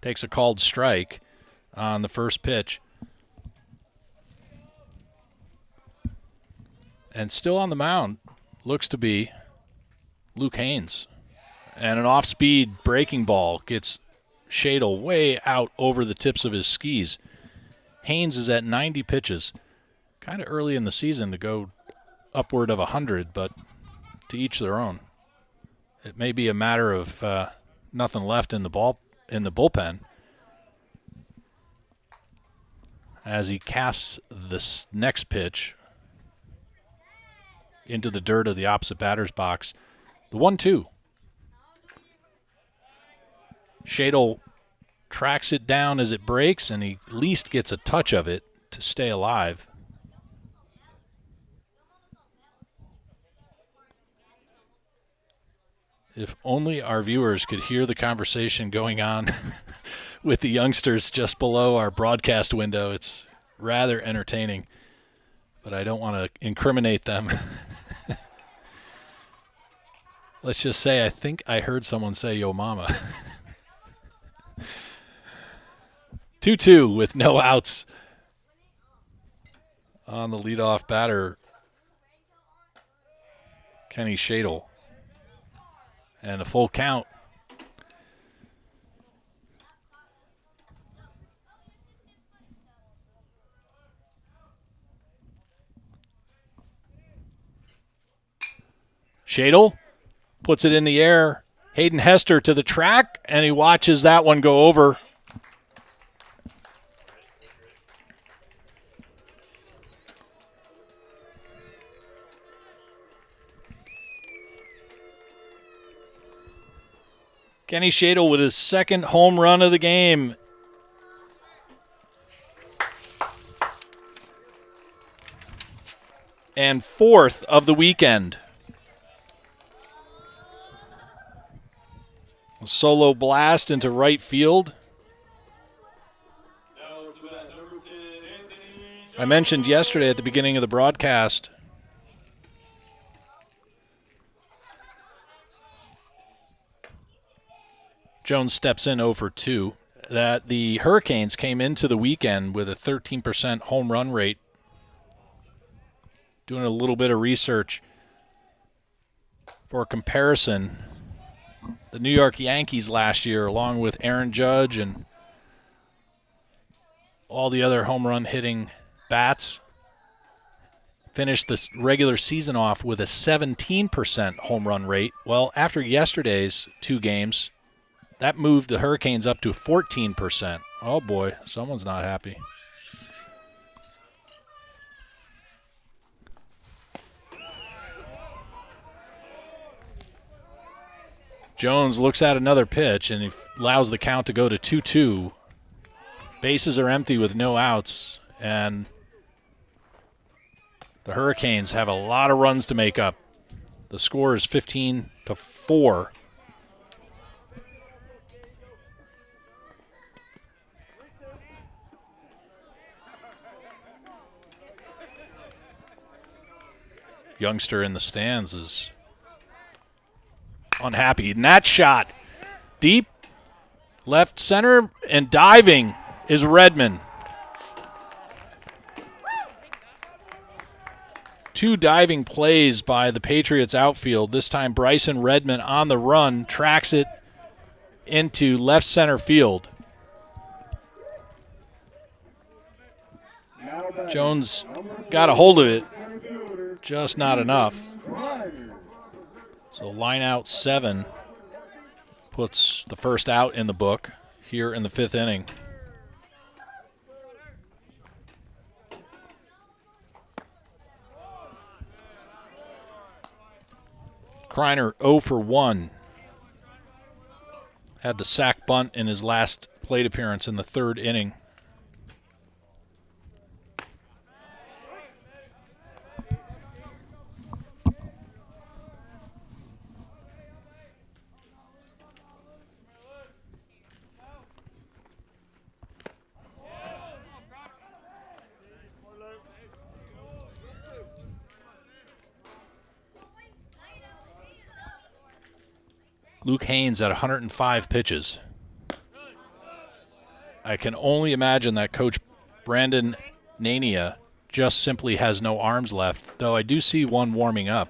Takes a called strike on the first pitch. And still on the mound looks to be Luke Haynes. And an off-speed breaking ball gets Shadle way out over the tips of his skis. Haynes is at 90 pitches. Kind of early in the season to go upward of 100, but to each their own. It may be a matter of nothing left in the bullpen as he casts this next pitch into the dirt of the opposite batter's box. The 1-2. Shadle tracks it down as it breaks, and he at least gets a touch of it to stay alive. If only our viewers could hear the conversation going on with the youngsters just below our broadcast window. It's rather entertaining, but I don't want to incriminate them. Let's just say I think I heard someone say, "Yo mama." 2-2 with no outs on the leadoff batter, Kenny Shadle. And a full count. Shadle puts it in the air. Hayden Hester to the track, and he watches that one go over. Kenny Shadle with his second home run of the game. And 4th of the weekend. A solo blast into right field. I mentioned yesterday at the beginning of the broadcast Jones steps in 0 for 2, that the Hurricanes came into the weekend with a 13% home run rate. Doing a little bit of research for comparison, the New York Yankees last year, along with Aaron Judge and all the other home run hitting bats, finished this regular season off with a 17% home run rate. Well, after yesterday's 2 games, that moved the Hurricanes up to 14%. Oh, boy, someone's not happy. Jones looks at another pitch, and he allows the count to go to 2-2. Bases are empty with no outs, and the Hurricanes have a lot of runs to make up. The score is 15-4. youngster in the stands is unhappy. And that shot, deep left center, and diving is Redmond. 2 diving plays by the Patriots outfield. This time Bryson Redmond on the run, tracks it into left center field. Jones got a hold of it, just not enough. So line out 7 puts the first out in the book here in the 5th inning. Kreiner 0 for 1. Had the sack bunt in his last plate appearance in the 3rd inning. Luke Haynes at 105 pitches. I can only imagine that Coach Brandon Nania just simply has no arms left, though I do see one warming up.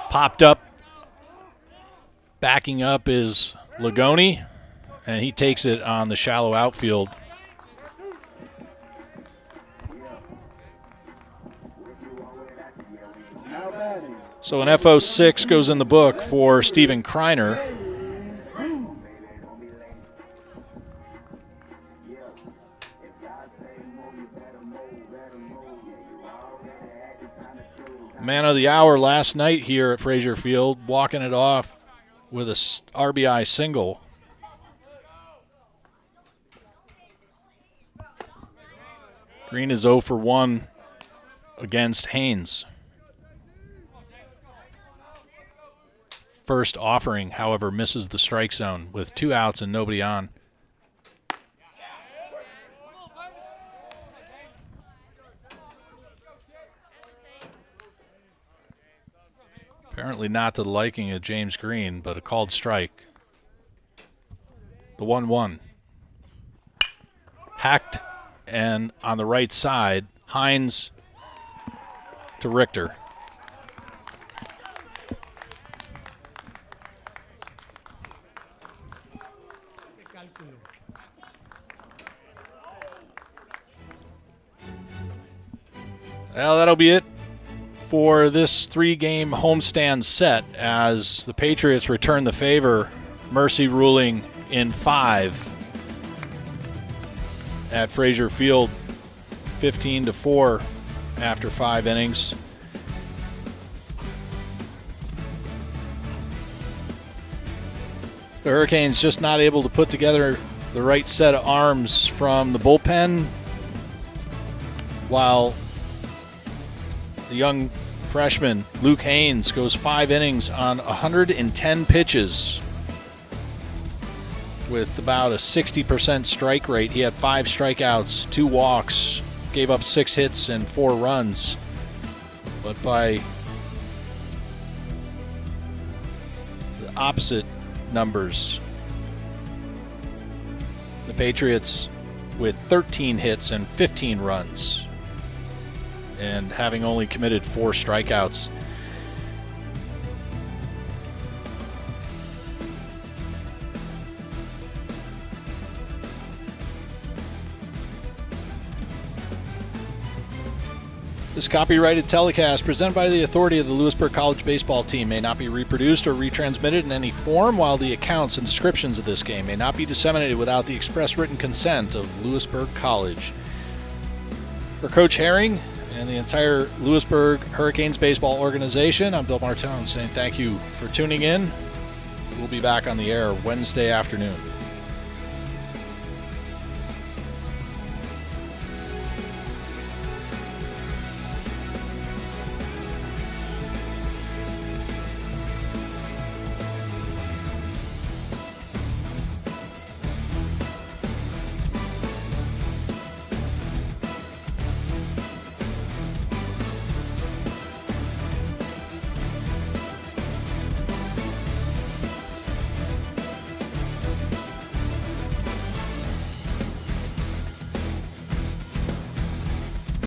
Popped up. Backing up is Lagoni, and he takes it on the shallow outfield. So an FO6 goes in the book for Steven Kreiner. Man of the hour last night here at Frazier Field, walking it off with a RBI single. Green is 0 for 1 against Haynes. First offering, however, misses the strike zone with 2 outs and nobody on. Apparently not to the liking of James Green, but a called strike. The 1-1. Hacked and on the right side, Hines to Richter. Well, that'll be it for this 3-game homestand set as the Patriots return the favor, mercy ruling in 5 at Frazier Field, 15-4 after 5 innings. The Hurricanes just not able to put together the right set of arms from the bullpen, while the young freshman, Luke Haynes, goes 5 innings on 110 pitches with about a 60% strike rate. He had 5 strikeouts, 2 walks, gave up 6 hits and 4 runs. But by the opposite numbers, the Patriots with 13 hits and 15 runs, and having only committed 4 strikeouts. This copyrighted telecast presented by the authority of the Louisburg College baseball team may not be reproduced or retransmitted in any form, while the accounts and descriptions of this game may not be disseminated without the express written consent of Louisburg College. For Coach Herring and the entire Louisburg Hurricanes baseball organization, I'm Bill Martone saying thank you for tuning in. We'll be back on the air Wednesday afternoon.